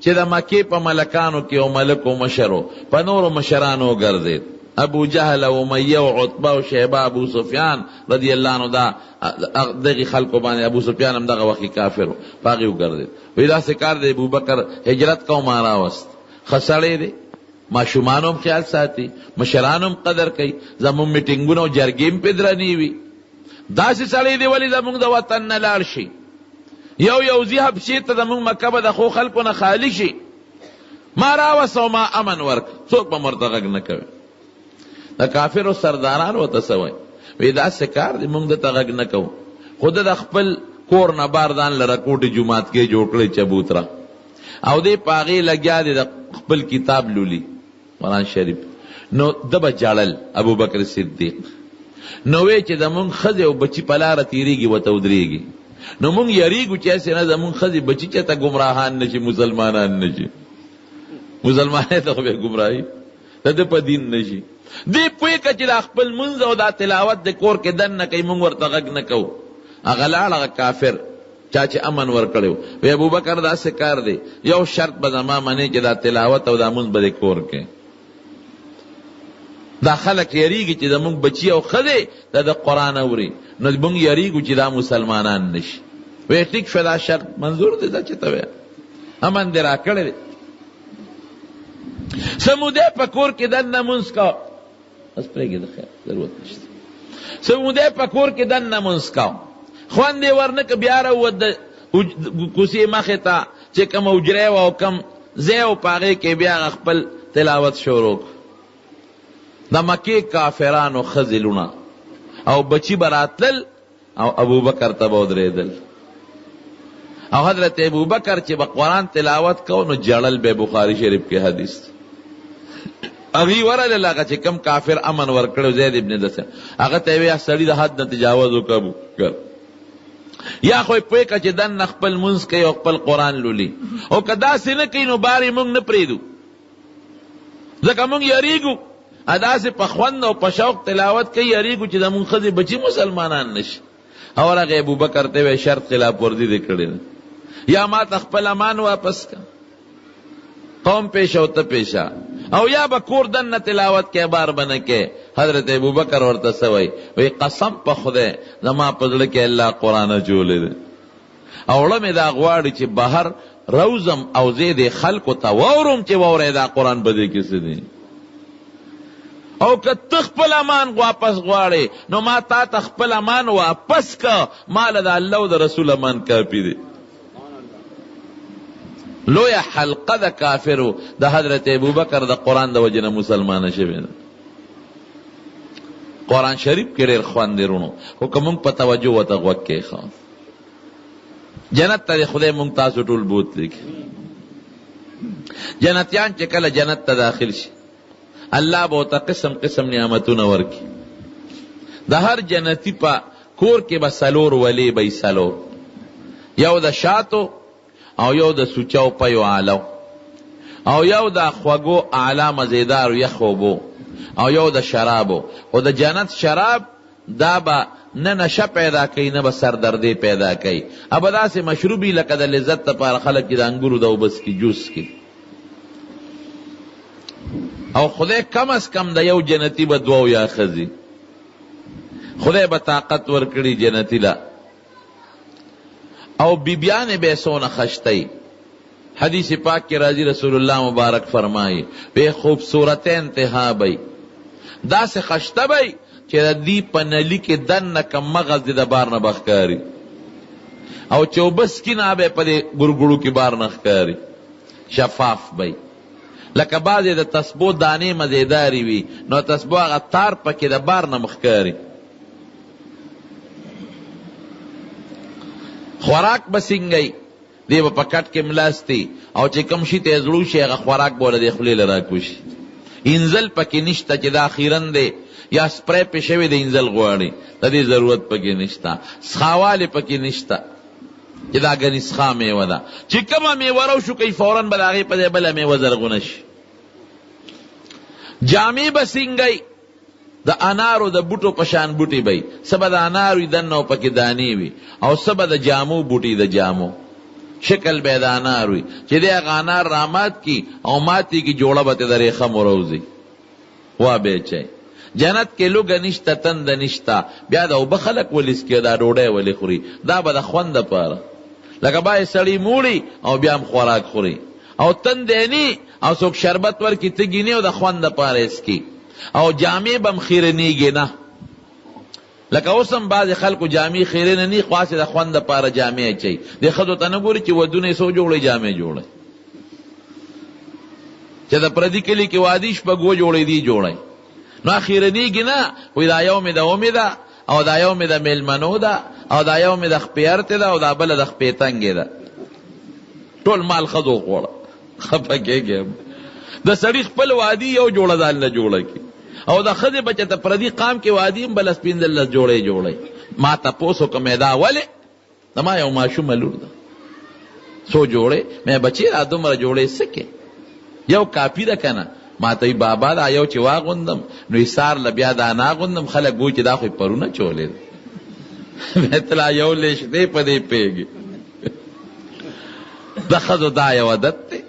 چې د مکې په ملکانو کې او ملکو مشرو په نورو مشرانو وګرځېد ابو جهل او امیه او عتبه او شیبه ابو سفیان رضی الله عنه دا دغه خلکو باندې ابو سفیان هم دغه وخت کافر پاغي وګرځید وی دا سکار دی ابو بکر هجرت کو مارا واست خسړې دی ماشومانو خیال ساتي مشرانو قدر کوي زموږ میټینګونو جرګیم پدرنی وی داسې سړی دی ولی زموږ د وطن نه لاړ شي یو ذهب شي ته زموږ مکه به د خو خلکو نه خالی شي ما راوسو ما امن ورک څوک به مرتغږ نه کوي د کافرو سردارانو ته سوی وی دا سکار دی مونږ د تغږ نه کوو خود د خپل کور نه باردان لره کوټې جومات کې جوړ کړی چبوتره او دې پاغې لګیا دی د خپل کتاب لولي قرآن شریف نو د به جړل ابو بکر صدیق نو وی چې زمونږ ښځې او بچي په لاره تېرېږي ورته ودرېږي نو مونږ یریږو چې هسې نه زمونږ ښځې بچي چې ته ګمراهان نه شي مسلمانان نه شي مسلمانۍ ته خو بیا ګمراهي د ده په دین نه شي دی پوی که چې دا خپل منځ او دا تلاوت د کور کې دن نه کوي مونږ ورته غږ نه کوو هغه لاړ هغه کافر چا چې امن ورکړی وی ابوبکر داسې کار دی یو شرط به زما منې چې دا تلاوت او دا منځ به د کور کې دا خلک یریږي چې زمونږ بچي او ښځې د قرآن اوري نو مونږ یریږو چې دا مسلمانان نشي وی ټیک شو دا شرط منظور دی دا چې ته وی امن دې راکړی دی سموده په کور کې دننه مونځ کو بس پرېږدې د خیر ضرورت نشته سموده په کور کې دننه مونځ کو خوند یې ورنکه بیا راووت د کوڅې مخې ته چې کوم حجرې وه او کوم ځای و په هغې کې بیا خپل تلاوت شروع د مکې کافرانو ښځې لونه او بچي به راتلل او ابوبکر ته به ودرېدل او حضرت ابوبکر چې به قرآن تلاوت کو نو جړل به بخاري شریف کې حدیث اغي ورل هغه چې کم کافر امن ورکړو زید ابن دسه هغه ته وی سړی د حد نه تجاوز وکړو یا خو په کې چې دن خپل منځ کوي او خپل قرآن لولي او کدا سینه کوي نو باري مونږ نه پریدو ځکه مونږ یریږو ادا سے په خوند او په شوق تلاوت کوي یریږو چې د مونږ ښځې بچي مسلمانان نشي او هغه ابوبکر ته وی شرط خلاف ورزي دې کړی یا ما خپل امان واپس کا قوم پیش او ته پیشا او یا با کور دن تلاوت کې بار بنه کې حضرت ابوبکر ورته سوی وی قسم په خدای زما په زړه کې الله قرآن جوړې ده او مې دا غواړي چې بهر روزم او زید خلکو ته وورم چې وورې دا قرآن بده کې څه دی او که تخپل امان واپس غواړي نو ما تا تخپل امان واپس کا، مال د الله او د رسول امان کافی دی. لویا حلقه د کافرو د حضرت ابوبکر د قرآن د وجه نه مسلمانه شوې ده. قرآن شریف کې ډېر خوند دی رونو، خو که موږ په توجه ورته غوږ کېښو. جنت ته خدای موږ تاسو ټول بوتلی کړي. جنتیان چې کله جنت ته داخل شي الله به ورته قسم قسم نعمتونه ورکړي. د هر جنتی په کور کې به څلور ولي به څلور، یو د شاتو او یو د سوچو پیو آلو او یو د خوږو اعلی مزیدار یخ اوبو او یو د شرابو. او د جنت شراب دا به نه نشه پیدا کوي نه به سردردی پیدا کوي، ابا داسې مشروبی لکه د لذت لپاره خلک چې د انګورو د اوبس کی جوس کی. او خدای کم از کم د یو جنتی به دوو یا خزی، خدای به طاقت ورکړي جنتی لا. او بیبیان به سونه خشتای. حدیث پاک کی راضی رسول اللہ مبارک فرمائی بے خوبصورت انتہا بئی دا سے خشتہ بئی چرا دی پنلی کے دن نکم مغز دی دا بار نبخکاری او چوبس کی نابے پدے گرگڑو کی بار نخکاری شفاف بئی لکه بعضی دا تسبو دانے مزیداری وی نو تسبو آغا تار پکی دا بار نمخکاری. خوراک بسنگئی دی با پکٹ کے ملاستی او چه کم شی تیزلو شی اگا خوراک بولا دی خلیل راکوشی. انزل پکی نشتا چه دا خیرن دی یا سپری پیشوی دی انزل غواری دا دی ضرورت پکی نشتا. سخاوالی پکی نشتا چه دا گنی سخا میوه دا چه کم میوه رو شو کئی فورن بلاغی پا دی بلا میوه زرگونش. جامی بسنگئی دا انارو دا بوٹو پشان بوٹی بئی سبا دا اناروی دنو پکی دانی وی او سبا دا جامو بوٹی دا جامو شکل بیدانار ہوئی چی دے اغانار رامات کی او ماتی کی جوڑا بتے در ایخم و روزی وا بیچے. جنت کے لوگ نشتا تند نشتا بیا دا او بخلق ولیس کی دا روڑے ولی خوری دا با دا خوند پارا لکه بائی سڑی موڑی او بیام خوراک خوری او تندینی او سوک شربت ور کی تگینی او دا خوند پارا اس کی او جامع بم خیرنیگی نا لکه اوسم بعض خلکو جامع خیرنه نی خاصه د خوند لپاره جامع چي د خدو ته نه ګوري چې ودونه سو جوړي جامع جوړي چې د پردي کلی کې وادیش په گو جوړي دی جوړي نو اخیرنی گنا وې دا یوم د امید او دا یوم د ملمنو دا او دا یوم د خپیرته دا او دا بل د خپیتنګ دا ټول مال خدو غوړه خپکهږي د سړی خپل وادي یو جوړه ځان نه جوړه کی او دا خدای بچه تا پردی قام کے وادیم بل سپیندل لس جوڑے جوڑے ما تا پوسو کمی دا ولی دا ما یو ماشو ملور دا سو جوڑے میں بچی را دمرا جوڑے سکے یو کافی دا کنا ما تای بابا دا یو چی واغندم نو ایسار لبیا دا ناغندم خلق گوی چی دا خوی پرونا چولے دا بیتلا یو لیش دے پا دے پیگی دا خدو دا یو عدد تے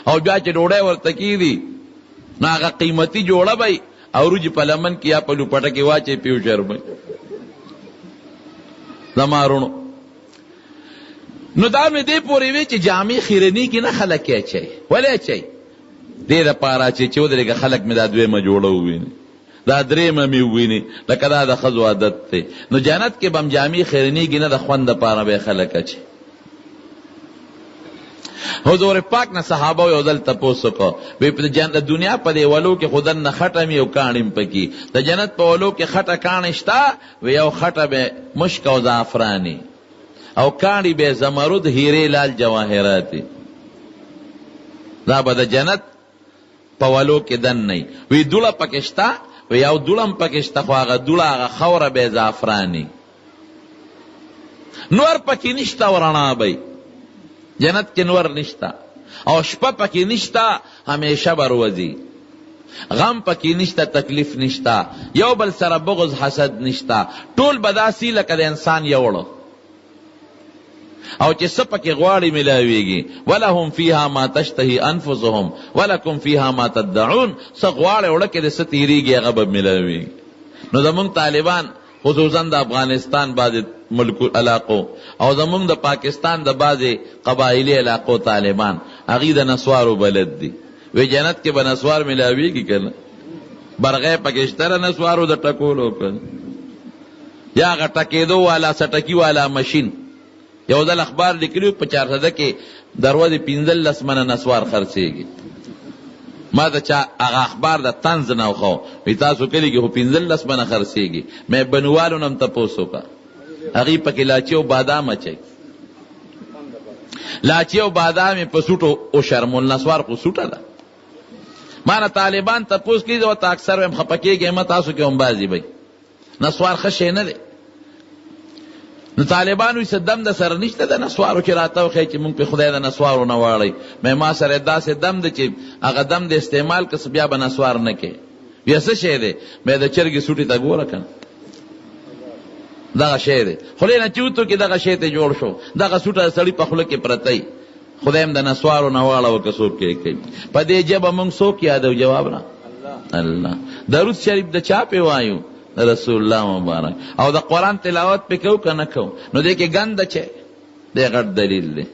او بیا چی ڈوڑے ورتکی دی نو آغا قیمتی جوڑا بھائی اور جی پلمن کیا پلو پٹا کی واچے پیو شرمائی زمارونو نو دا میں دے پوری وی چی جامع خیرنی کی نا خلق کیا چاہی ولی چاہی دے دا پارا چی چو دے گا خلق میں دا دوے ما جوڑا ہوئی نی دا درے ما می ہوئی نی لکا دا خضو عادت تے نو جانت کے بم جامع خیرنی کی نا دا خوان دا پارا بے خلق چاہی. حضور پاک نه صحابه یو ځل تپوسو کو وی په جنت دنیا په دی ولو کې خودن نه خټه می او کانیم پکی د جنت په ولو کې خټه کانشتا وی یو خټه به مشک او زعفرانی او کانی به زمرد هیره لال جواهرات دا به د جنت په ولو کې دن نه وی دوله پکشتا وی یو دولم پکشتا خو هغه دوله هغه خوره به زعفرانی نور پکې نشتا ورنا بای جنت کے نور نشتا او شپا پکی نشتا ہمیشہ بروزی غم پکی نشتا تکلیف نشتا یو بل سر بغض حسد نشتا ټول بداسی لکه د انسان یوڑو او چې سپکی غواړي ملاویږي ولهم فیها ما تشتهی انفسهم ولکم فیها ما تدعون سغواړي وړکه د ستیریږي هغه به ملاویږي. نو زمونږ طالبان خصوصا د افغانستان بعض ملک علاقو او زمونږ د پاکستان د بعض قبایلی علاقو طالبان هغه د نسوارو بلد دي وی جنت کې به نسوار ملاویږي کنه برغی پکشتره نسوارو د ټکولو کړ یا هغه ټکېدو والا سټکي والا مشین یو ځل اخبار لیکلي په 400 کې دروازې 15 منه نسوار خرڅېږي. ما ته چا هغه اخبار د طنز نه وخو وي تاسو کلي کې خو 15 منه خرڅېږي. مې بنوالو نه هم تپوس وکړه هغې پکې لاچي او بادام اچوي لاچي او بادام یې په سوټو او شرمول نسوار خو سوټه ده. ما نه طالبان تپوس کړي ورته اکثر ویم خفه کېږئ مه تاسو کې هم بازي بئ نسوار ښه شی نه دی. نو طالبان وایي څه دم د سره نشته د نسوارو چې راته وښیئ چې مونږ پې خدای د نسوارو نه واړئ. مې ما سره داسې دم دی چې هغه دم د استعمال که بیا به نسوار نه کوې. بیا څه شی دی؟ مې د چرګې سوټي ته ګوره که نه دغه شی دی خولې نه چوتو کې دغه شی ته جوړ شو دغه سوټه د سړي په خوله کې پرتی خدای هم د نسوارو نه واړوه که څوک یې کوي. په دې ژبه مونږ څوک یادو؟ جواب نه الله. درود شریف د چا پې وایو؟ رسول الله مبارک. او د قرآن تلاوت پې کوو که نه کوو؟ نو دې کې ګنده چې دی غټ دلیل دی.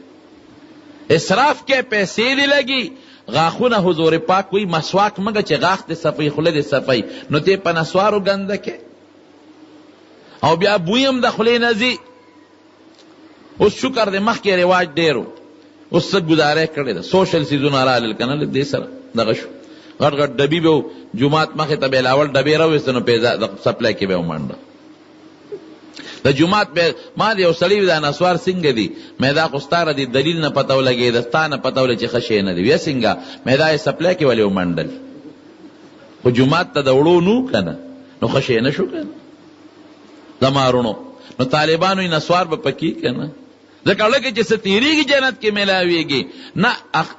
اسراف کې پیسې دې لګي غاښونه حضور پاک وی مسواک مګه چې غاښ دې صفی خوله دې صفی نو ته په نسوارو ګنده کې او بیا بوی هم د خولې نه ځي. اوس شکر دې مخکې رواج ډېر و اوس څه ګزاره کړې ده سوشل سیزونه رالل که نه دې سره دغه شو غټ غټ ډبي به جومات مخې ته بېلاول ډبې راویسته نو د سپلای کې به ومنډه د جومات به ما د یو سړي دا نسوار څنګه دي مې دا خو ستا د دلیل نه پته ولګېده ستا نه پته ولګېده چې ښه شی نه دي ویې څنګه مې دا یې سپلای کې ولې ومنډل خو جومات ته د وړو نو که نه نو ښه شی نه شو که نه زما وروڼو. نو طالبانو یې نسوار به پکې که نه ځکه لکه چې څه تېرېږي جنت کې میلاویږي نه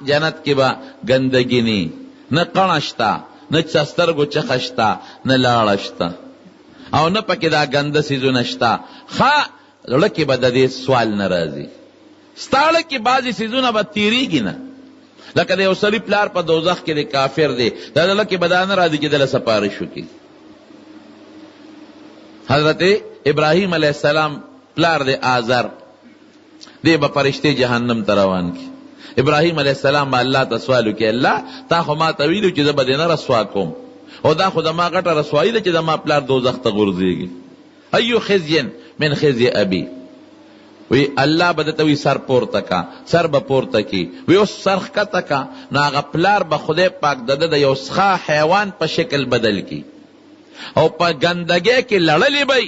جنت کې به ګندګي نه نه قڼه شته نه سترګو چخه شته نه لاړه شته او نه پکې دا ګنده څیزونه شته. ښه زړه کې به د دې سوال نه راځي ستا زړه کې بعضې څیزونه به تېرېږي نه لکه د یو سړي پلار په دوزخ کې د کافر دی دا زړه کې به دا نه راځي چې دله سپارش وکړي. حضرت ابراهیم علیه السلام پلار دی آزر دی به فرشتې جهنم ته روان کی. ابراهیم علیه السلام به الله ته سوال وکړي الله تا خو ما ته ویلو چې زه به دې نه رسوا کوم او دا خو زما غټه رسوایي ده چې زما پلار دوزخ ته غورځېږي. ایو خزي من خزي ابي وی الله به درته وي سر پورته کا سر به پورته کی وی اوس سر ښکته کا نو هغه پلار به خدای پاک د ده د یو څښا حیوان په شکل بدل کی او په ګندګۍ کې لړلې به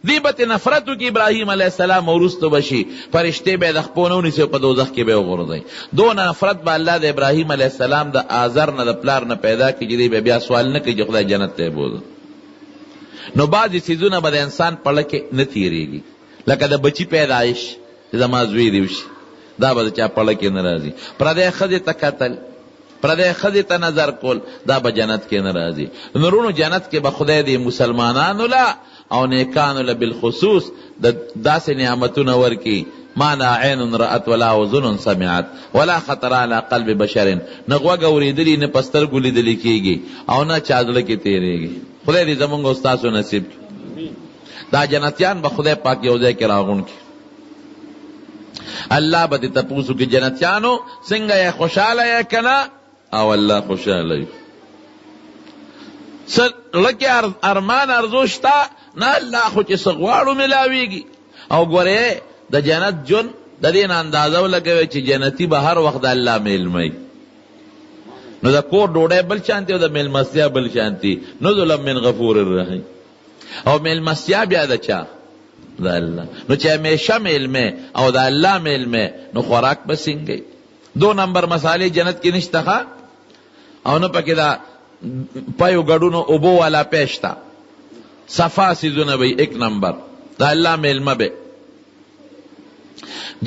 دی به ترې نفرت وکړي ابراهیم علیه السلام وروستو به شي فرشتې به یې د خپو نه ونیسي او په دوزخ کې به یې وغورځوي. دونه نفرت به الله د ابراهیم علیه السلام د آزر نه د پلار نه پیدا کړي چې دی به بیا سوال نه کوي چې خدای جنت ته یې بوځه. نو بعضې څیزونه به د انسان په زړه کې نه تېرېږي لکه د بچي پیدایش چې زما زوی دې وشي دا به د چا په زړه کې نه راځي. پردی ښځې ته کتل پردی ښځې ته نظر کول دا به جنت کې نه راځي. نورونو جنت کې به خدای دې مسلمانانو له او نیکانو له بالخصوص د داسې نعمتونه ورکي ما لا عین رأت ولا اذن سمعت ولا خطر على قلب بشر نه غوږ اورېدلي نه په سترګو لیدلي کېږي او نه چا زړه کې تېرېږي. خدای دې زمونږ او ستاسو نصیب کړي. دا جنتیان به خدای پاک یو ځای کې راغونډ کړي. الله به دې تپوس وکړي جنتیانو څنګه یې خوشحاله یې که نه او الله خوشحاله وي. زړه کې ارمان ارزو شته نه الله خو چې څه غواړو میلاویږي. او ګورې د جنت جون د دې نه اندازه ولګوئ چې جنتي به هر وخت د الله میلمه نو د کور ډوډۍ بل شانتي او د میلمستیا بل شانتي نزلا من غفور الرحیم او میلمستیا بیا د چا د الله نو چې همیشه میلمه او د الله میلمه نو خوراک به څنګه 2 نمبر مسالې جنت کې نشته ښه او نه پکې دا پایو ګډونو اوبو والا پیشتا صفا سیزونه به 1 نمبر دا الله میلمه به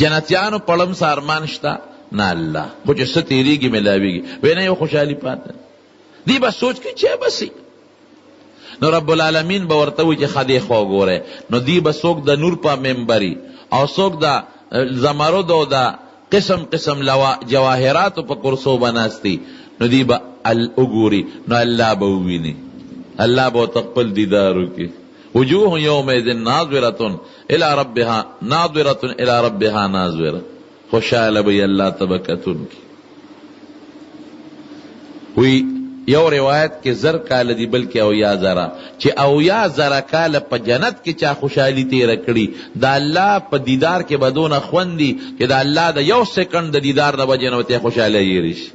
جنتیانو پړم سارمان شتا نه الله خو چې څه تېرېږي میلاویږي وی نه یو خوشحالي پاته دی به سوچ کې چې بسي نو رب العالمین به ورته وي چې خدای خوا ګوره نو دی به څوک د نور په ممبري او څوک د زمرد او د قسم قسم جواهراتو په کرسو بناستی نو دی به وګوري نو الله به وویني الله به خپل دیدار وکړي. وجوه یومئذ ناظرة الى ربها ناظرة الى ربها ناظرة خوشحاله به الله ته به کتونکي وی یو روایت کې 1000 کال دی بلکې 90,000 چې 90,000 کال په جنت کې چا خوشحالي تیر کړي دا الله په دیدار کې بدون خوندي چې دا الله د یو سکند د دیدار د وجه نه ته خوشاله یې شي.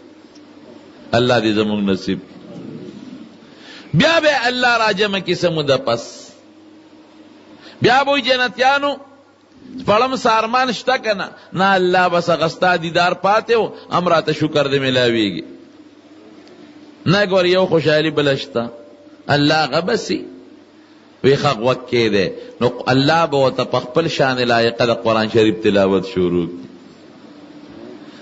الله دې زموږ نصیب. بیا به الله راجمه کې سمود پس بیا وای جنتیانو پړم سارمان شته کنه نه الله بس غستا دیدار پاتې و امراته شکر دې ملاویږي نه ګور یو خوشحالي بلشتا الله غبسی وی خق وکې ده نو الله به ته په خپل شان لایق د قرآن شریف تلاوت شروع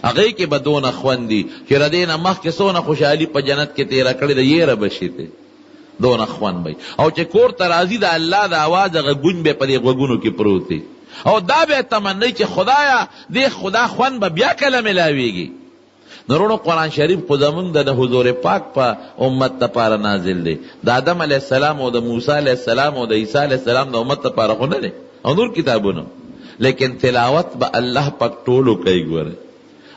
هغه کې بدون خوندي چې ردینه مخ کې سونه خوشحالي په جنت کې تیر کړی د یې ربشي ته دون خوان بی او چې کور ترازی د الله د आवाज غږون به په دې غوګونو کې پروت دی او دا به تمنې چې خدایا دې خدا خوان به بیا کله ملاويږي. نورونو قرآن شریف خو زمونږ د حضور پاک په امت لپاره نازل دی د آدم علیه السلام او د موسی علیه السلام او د عیسی علیه السلام د امت لپاره خو نه دی او نور کتابونه لیکن تلاوت به الله پاک ټولو کوي. ګوره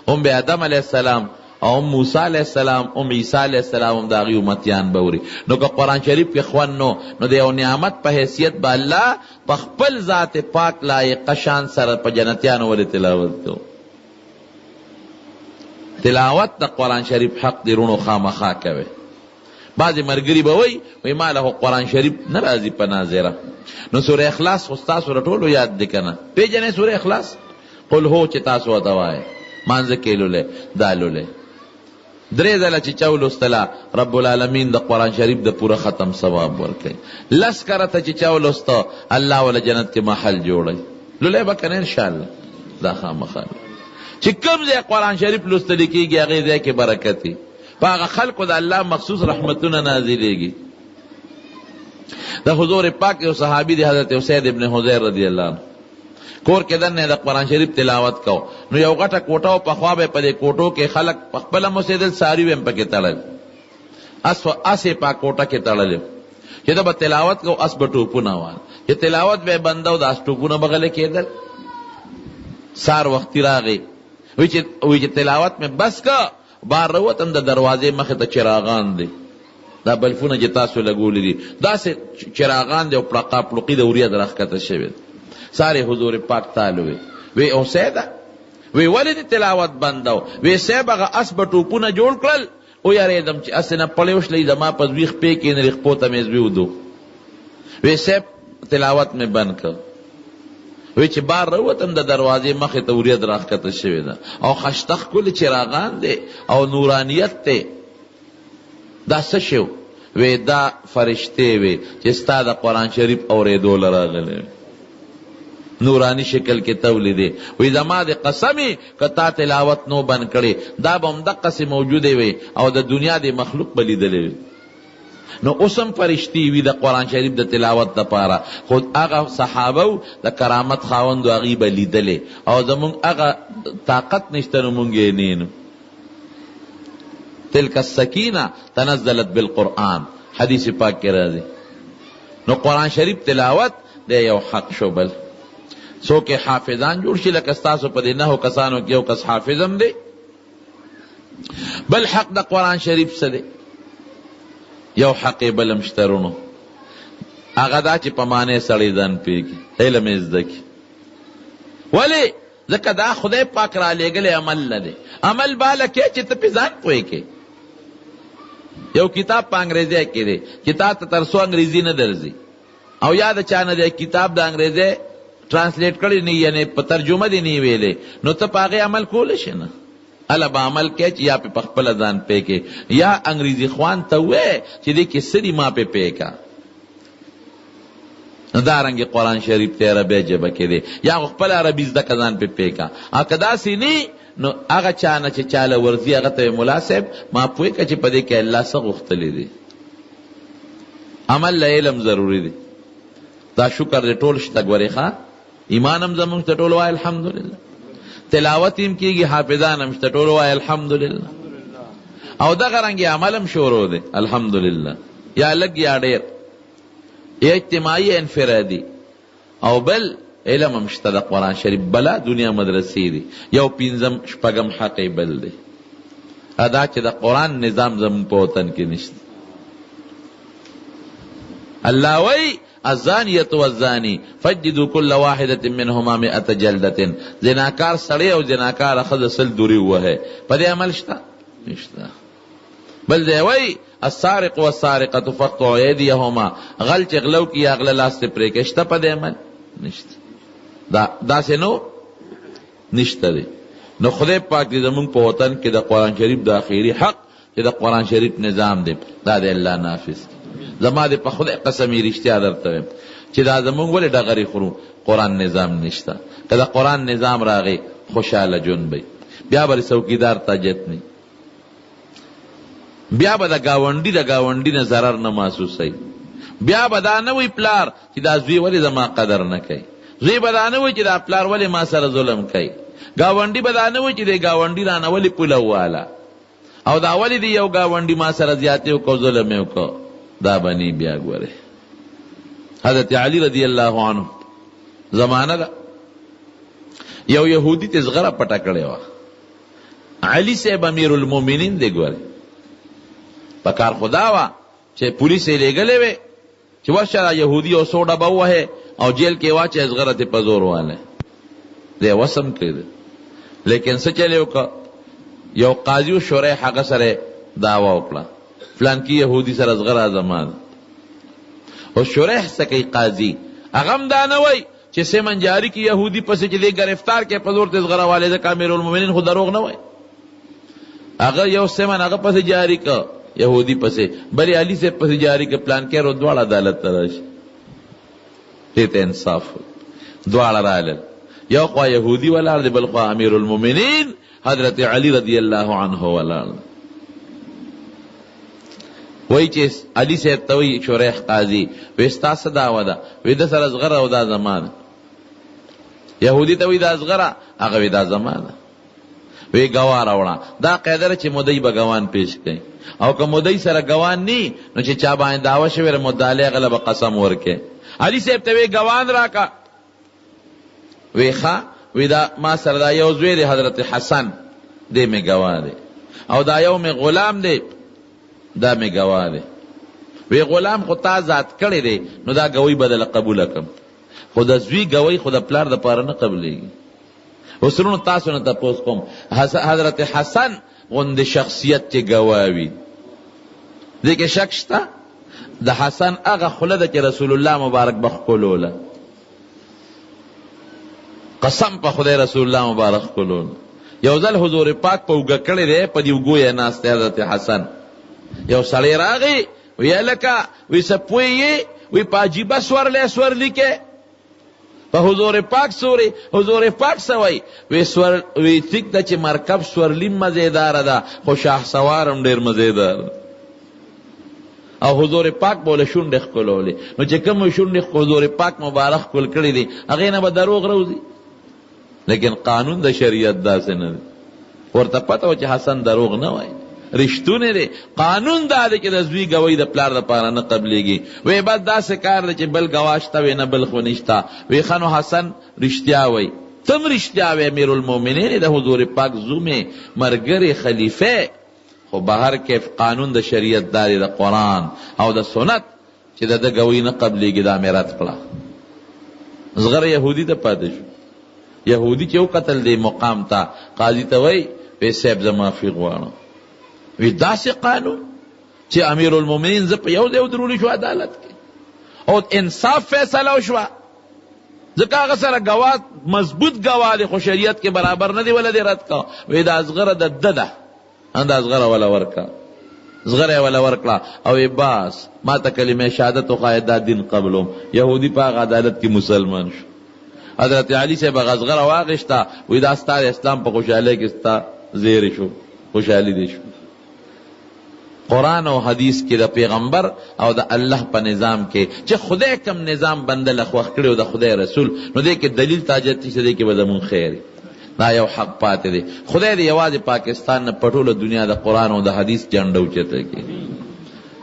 هم به آدم علیه السلام او موسی علیہ السلام او عیسی علیہ السلام داغي امتیان بوري نو که قرآن شریف کې خوان نو د یو نعمت په حیثیت به الله په خپل ذات پاک لایق شان سره په جنتیانو ولې تلاوت کو. تلاوت د قرآن شریف حق دی رونو خامخا کوي. بعضی مرګري به وای ما له قرآن شریف ناراضي په ناظره نو سورہ اخلاص خو تاسو ټولو یاد دي کنه پیژنې سورہ اخلاص قل هو چې تاسو وته وای مانځه کېلوله دالوله درې ځله چې چا ولوستله رب العالمین د قرآن شریف د پوره ختم ثواب ورکوي. لس کرته چې چا ولوسته الله ولا جنت کې محل جوړوي لولی به کنه انشاءالله دا خامخا چې کوم ځای قرآن شریف لوستل کېږي هغې ځای کې برکت وي په هغه خلکو د الله مخصوص رحمتونه نازلېږي. د حضور پاک یو صحابي دی حضرت اسید ابن حضیر رضی الله عنه کور کې دنه د قرآن شریف تلاوت کو نو یو غټه کوټه په خوا به په دې کوټو کې خلک په خپل مسجد ساری ویم پکې تړل اسې په کوټه کې تړل چې دا تلاوت کو اس بټو پونه وال چې تلاوت به بندو د اسټوګونه بغل کېدل سار وخت راغی وی چې تلاوت مې بس کا بار وروتم د دروازې مخه ته چراغان دي دا بلفونه چې تاسو لګولې دي دا سه چراغان دي او پړقا پړقې د اوریا درخته شوی سارے حضور پاک تعالی وی او سیدا وی ولید تلاوت بندو وی سیبغه اسب ټوپونه جوړ کړل او یاریدم چې اسنه پلیوش لې دما په ویخ پې کې نه رخ پوته مې زویودو وی سیب تلاوت مې بند کړ وی چې بار وروتم د دروازې مخه ته اوریا درخته شوی دا او خشتخ کل چراغان دي او نورانیت ته دا څه شو وی دا فرشته وی چې ستاسو د قرآن شریف اورېدو لراغله نورانی شکل کې تولیدې وی زما د قسمی کتا تلاوت نو بند کړي دا به هم دقسې موجوده وي او د دنیا د مخلوق به لیدلی نو اوسم فرشتي وي د قرآن شریف د تلاوت دپاره خود هغه صحابه د کرامت خاوندو هغې به لیدلی او زمونږ هغه طاقت نشته نو مونږ یې نینو تلک السکینه تنزلت بالقرآن حدیث پاک کې راځي نو قرآن شریف تلاوت د یو حق شو بل سو که حافظان جوړ شي لکه ستاسو په دې نهو کسانو کې یو کس حافظ هم دی بل حق د قرآن شریف څه دی یو حق بل هم شته رونو هغه دا چې په معنی سړی ځان پوهېږي علم یې زده کړي ولې ځکه دا خدای پاک را لېږلی عمل نه دی عمل باله کې چې ته پې ځان پوهېږې یو کتاب په انګریزی کې دی چې تا ته تر څو انګریزي نه درځي او یا د چا نه دی کتاب د انګریزی ټرانسلیټ کړی نه یعنی په ترجمه دی نه ویلې نو ته په هغې عمل کولی شي نه اله به عمل کوې چې یا په خپله ځان پوه کې یا انګریزي خوان ته ووایې چې دې کې څه دي ما پې پوه که نو دارنګې قرآن شریف ته عربی ژبه کې دی یا خپل عربي زده که ځان پې پوه که او که داسې نه نو هغه چا نه چې چاله ورځي هغه ته ملا صاحب ما پوه که چې په دې کې الله څه غوښتلی دی عمل له علم ضروري دی دا شکر دی ټول شته ګورې ښه ایمان هم زمونږ ته ټول وایي الحمدلله تلاوت هم کېږي حافظان هم شته ټول وایي الحمدلله او دغه رنګې عمل هم شروع دی الحمدلله یا لږ یا ډېر اجتماعي انفرادي او بل علم هم شته د قرآن شریف بله دنیا مدرسې دي یو پنځم شپږم حق بل دی ادا چې د قرآن نظام زمون په وطن کې نشته. الله وی الزانیة والزانی فجدوا كل واحدة منهما 100 جلدة. زناکار سړی او زناکار ښځه 100 دوری ووهئ. په دې عمل شته؟ نشته. بل دی وی السارق والسارقة فاقطعوا أيديهما. غل چې غلو کی یا غله لاس ته پرې کړئ. شته په دې عمل؟ نشته. داسې نو نشته دی. نو خدای پاک دې زمونږ په وطن کې د قرآن شریف د اخیری حق چې د قرآن شریف نظام دی دا د الله نافذ. زما دې په خدای قسم یې رښتیا درته وایم چې دا زمونږ ولې ډغرې خورو؟ قرآن نظام نشته. که د قرآن نظام راغی خوشحاله ژوند به بیا به څوکیدار تاجت نه، بیا به د ګاونډي نه ضرر نه محسوسوي، بیا به دا نه وی پلار چې دا زوی ولې زما قدر نه کوي، زوی به دا نه وی چې دا پلار ولې ما سره ظلم کوي، ګاونډي به دا نه وی چې د ګاونډي رانه ولې پوله واله او دا ولې دی یو ګاونډي ما سره زیاتې وکړو ظلم یې وکړو. دا بنی بیا ګوره حضرت علی رضی الله عنه زمانه ده یو یهودی ته زغره پټه کړې وه. علی صاحب امیر المؤمنین دی ګوره په کار خدا وه چې پولیس یې لېږلې وې چې ورشه یهودي او 100 ډبه ووهې او جیل کې واچې زغره ته په زور والی دی وسم کړی دی. لیکن څه چلې وکړه یو قاضي و شریح هغه سره دعوه وکړه فلانکي یهودي سره زغره زما ده. او شریح څه کوي قاضي هغه هم دا نه وایي چې سیمن جاری کی یهودی پسې چې دې گرفتار کې په زور ته زغره والی ځکه امیر المؤمنین خو دروغ نه وایي. هغه یو سیمن هغه پسې جاری که یهودی پسې بلې علي صاحب پسې جاری که پلان کې رو دواړه عدالت ته راشي. دې ته انصاف دواړه رالل یو خوا یهودی ولاړ دی بل خوا امیر المؤمنین حضرت علی رضی الله عنه ولاړ دی. وای چې علي صاحب ته وایي شریح قاضي وایي ستا څه دعوه ده؟ وایي ده سره زغره او دا زما ده. یهودي ته وایي دا زغره هغه وایي دا زما ده. وی گواه راوړه. دا قاعده ده چې مدعي به ګوان پیش کوي او که مدعي سره ګوان نی نو چې چا باندې دعوه شوې وي مدعي هغه به قسم ورکړي. علي صاحب ته وی ګوان راکا وی ښه وی دا ما سره دا یو زوی دی حضرت حسن دی مې ګواه دی او دا یو مې غلام دی دا مې ګواه دی. وی غلام خو تا ذات کړی دی نو دا ګوی بدله قبوله کړم خو د زوی ګوی خو د پلار دپاره نه قبلیږي. وسرونو تاسو نه تپوس کوم حضرت حسن غوندې شخصیت چې ګواه وي دې کې شک شته؟ د حسن هغه خوله ده چې رسول الله مبارک به ښکلوله قسم په خدای رسول الله مبارک ښکلوله. یو ځل حضور پاک په اوږه کړی دی په دې اوږو یې ناست دی حضرت حسن. یو سړی راغی وی هلکه وی څه پوهېږې وی په عجیبه سورلی کې په حضور پاک سوري حضور پاک سوی وی ټیک ده چې مرکب سورلی مزیداره ده خو شاه سوار هم ډېر مزیدار او حضور پاک بوله شونډې ښکلولې نو چې کوم شونډې حضور پاک مبارک ښکل کړي دي هغې نه به دروغ روځي. لیکن قانون د شریعت داسې نه دی. ورته پته و چې حسن دروغ نه وایي رښتونه دی. قانون دا دی چې د زوی ګوی د پلار دپاره نه قبلیږي. وی بس داسې کار دی چې بل ګواه شته وی نه بل خو نشته. وی ښه نو حسن رښتیا وایي تم رښتیا وی امیر المؤمنین د حضور پاک زومې ملګرې خلیفه خو بهر کې قانون د شریعت داری د قرآن او د سنت چې د ده ګوی نه قبلیږي دا مې رد کړه. زغره یهودي ته پاتې شو. یهودي چې وکتل دی مقام ته قاضي ته وایي وی صاحب زه معافي غواړم. وی داسې قانون چې امیر المؤمنین زه په یو ځای ودرولی شو عدالت کې او انصاف فیصله وشوه ځکه هغه سره ګواه مضبوط ګواه دی خو شریعت کې برابر نه دی ولا دی رد کا. وی دا زغره د ده ده دا زغره ولا ورکا زغره ولا ورکړه او وی باس ما ته کلمه شهادت وښایه دا دین قبلوم. یهودي په هغه عدالت کې مسلمان شو. حضرت علی صاحب هغه زغره واخیسته وی دا ستا د اسلام په خوشحالۍ کې ستا زیری شو خوشحالي دی شو. قرآن او حدیث کې د پیغمبر او د الله په نظام کې چې خدای کم نظام بنده له خوښ کړي او د خدای رسول نو دې کې دلیل تاجت نشته دې کې به زمون خیر دا یو حق پاتې دی. خدای دې یوازې پاکستان نه په ټوله دنیا د قرآن او د حدیث جنډه اوچته کړي.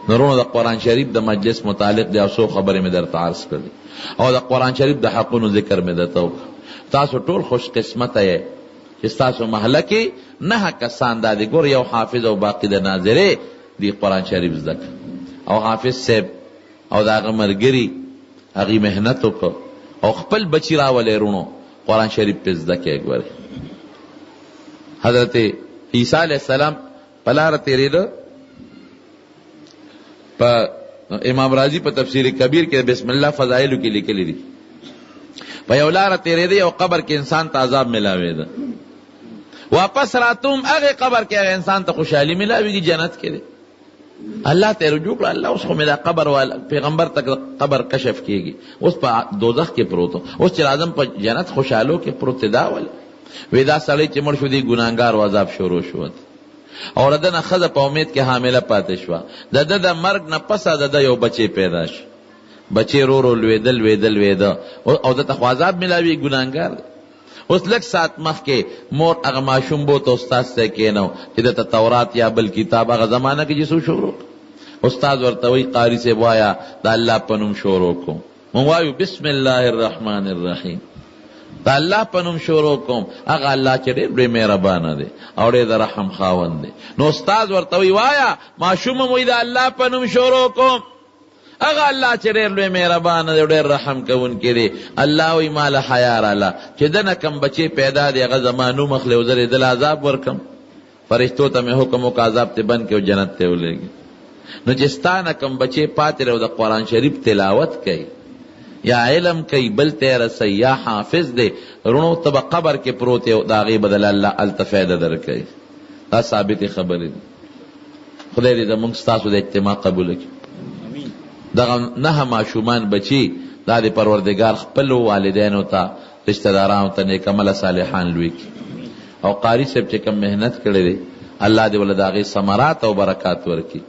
نورونو د قرآن شریف د مجلس متعلق د یو څو خبرې مې درته عرض کړې او د قرآن شریف د حقونو ذکر مې درته وکړ. تاسو ټول خوش قسمته یې چې ستاسو محله کې 9 کسان دا دي. ګور یو حافظ او باقي د ناظرې دی قرآن شریف زده او حافظ صاحب او د هغه ملګري هغې محنت وکړو او خپل بچي راولې رونو قرآن شریف پې زده کړي. ګورې حضرت عیسی علیہ السلام په لاره تېرېده. په امام راضي په تفسیر کبیر کې بسم الله فضائلو کې لیکلي دي په یو لاره تېرېده یو قبر کې انسان ته عذاب ملاوېده. واپس راتوم هغې قبر کې هغه انسان ته خوشحالي ملاوېږي جنت کې دی. الله ته رجوع کړه الله اوس خو مې دا قبر والا پیغمبر تک قبر کشف کېږي اوس په دوزخ کې پروت اوس چې راځم په جنت خوشحالو کې پروت دا ول وی دا سړی چې مړ شو دی ګناهګار و عذاب شروع شو او د ده نه ښځه په امید کې حامله پاتې شوه. د ده د مرګ نه پسه د ده یو بچی پیدا شو. بچی رو رو لوېده او ده ته خو عذاب ملاوي ګناهګار دی. اوس لږ ساعت مخکې مور هغه ماشوم بوته استاد ته کېنو چې دته تورات یا بل کتاب هغه زمانه کې چې څو شروع استاد ورته وایي قاري صاحب وایه د الله په نوم شروع کوم. مونږ وایو بسم الله الرحمن الرحیم د الله په نوم شروع کوم. هغه الله چې ډېر لوی مهربانه دی او ډېر د رحم خاوند دی. نو استاد ورته وایي وایه ماشوم هم وایي د الله په نوم شروع کوم. هغه الله چې ډېر لوی مهربانه دی ډېر رحم کوونکی دی. الله وایي ما له حیا راله چې ده نه کم بچی پیدا دی هغه زما نوم اخلي او زه یې دله عذاب ورکم. فرشتو ته مې حکم وکړه عذاب ته بند کړي او جنت ته ولېږي. نو چې ستا نه کم بچی پاتې او د قرآن شریف تلاوت کوي یا علم کوي بل ته رسوي یا حافظ دی رونو ته به قبر کې پروت دی د هغې بدله الله هلته فایده درکوي. دا ثابتې خبرې دي. خدای دې زموږ ستاسو د اجتماع قبوله کړي. دغه 9 ماشومان بچي دا د پروردګار خپلو والدینو ته رشتہ دارانو ته نیک عمله صالحان لوی کړي او قاري صاحب چې کوم محنت کړی دی الله دې ولې د هغې ثمرات او برکات ورکړي.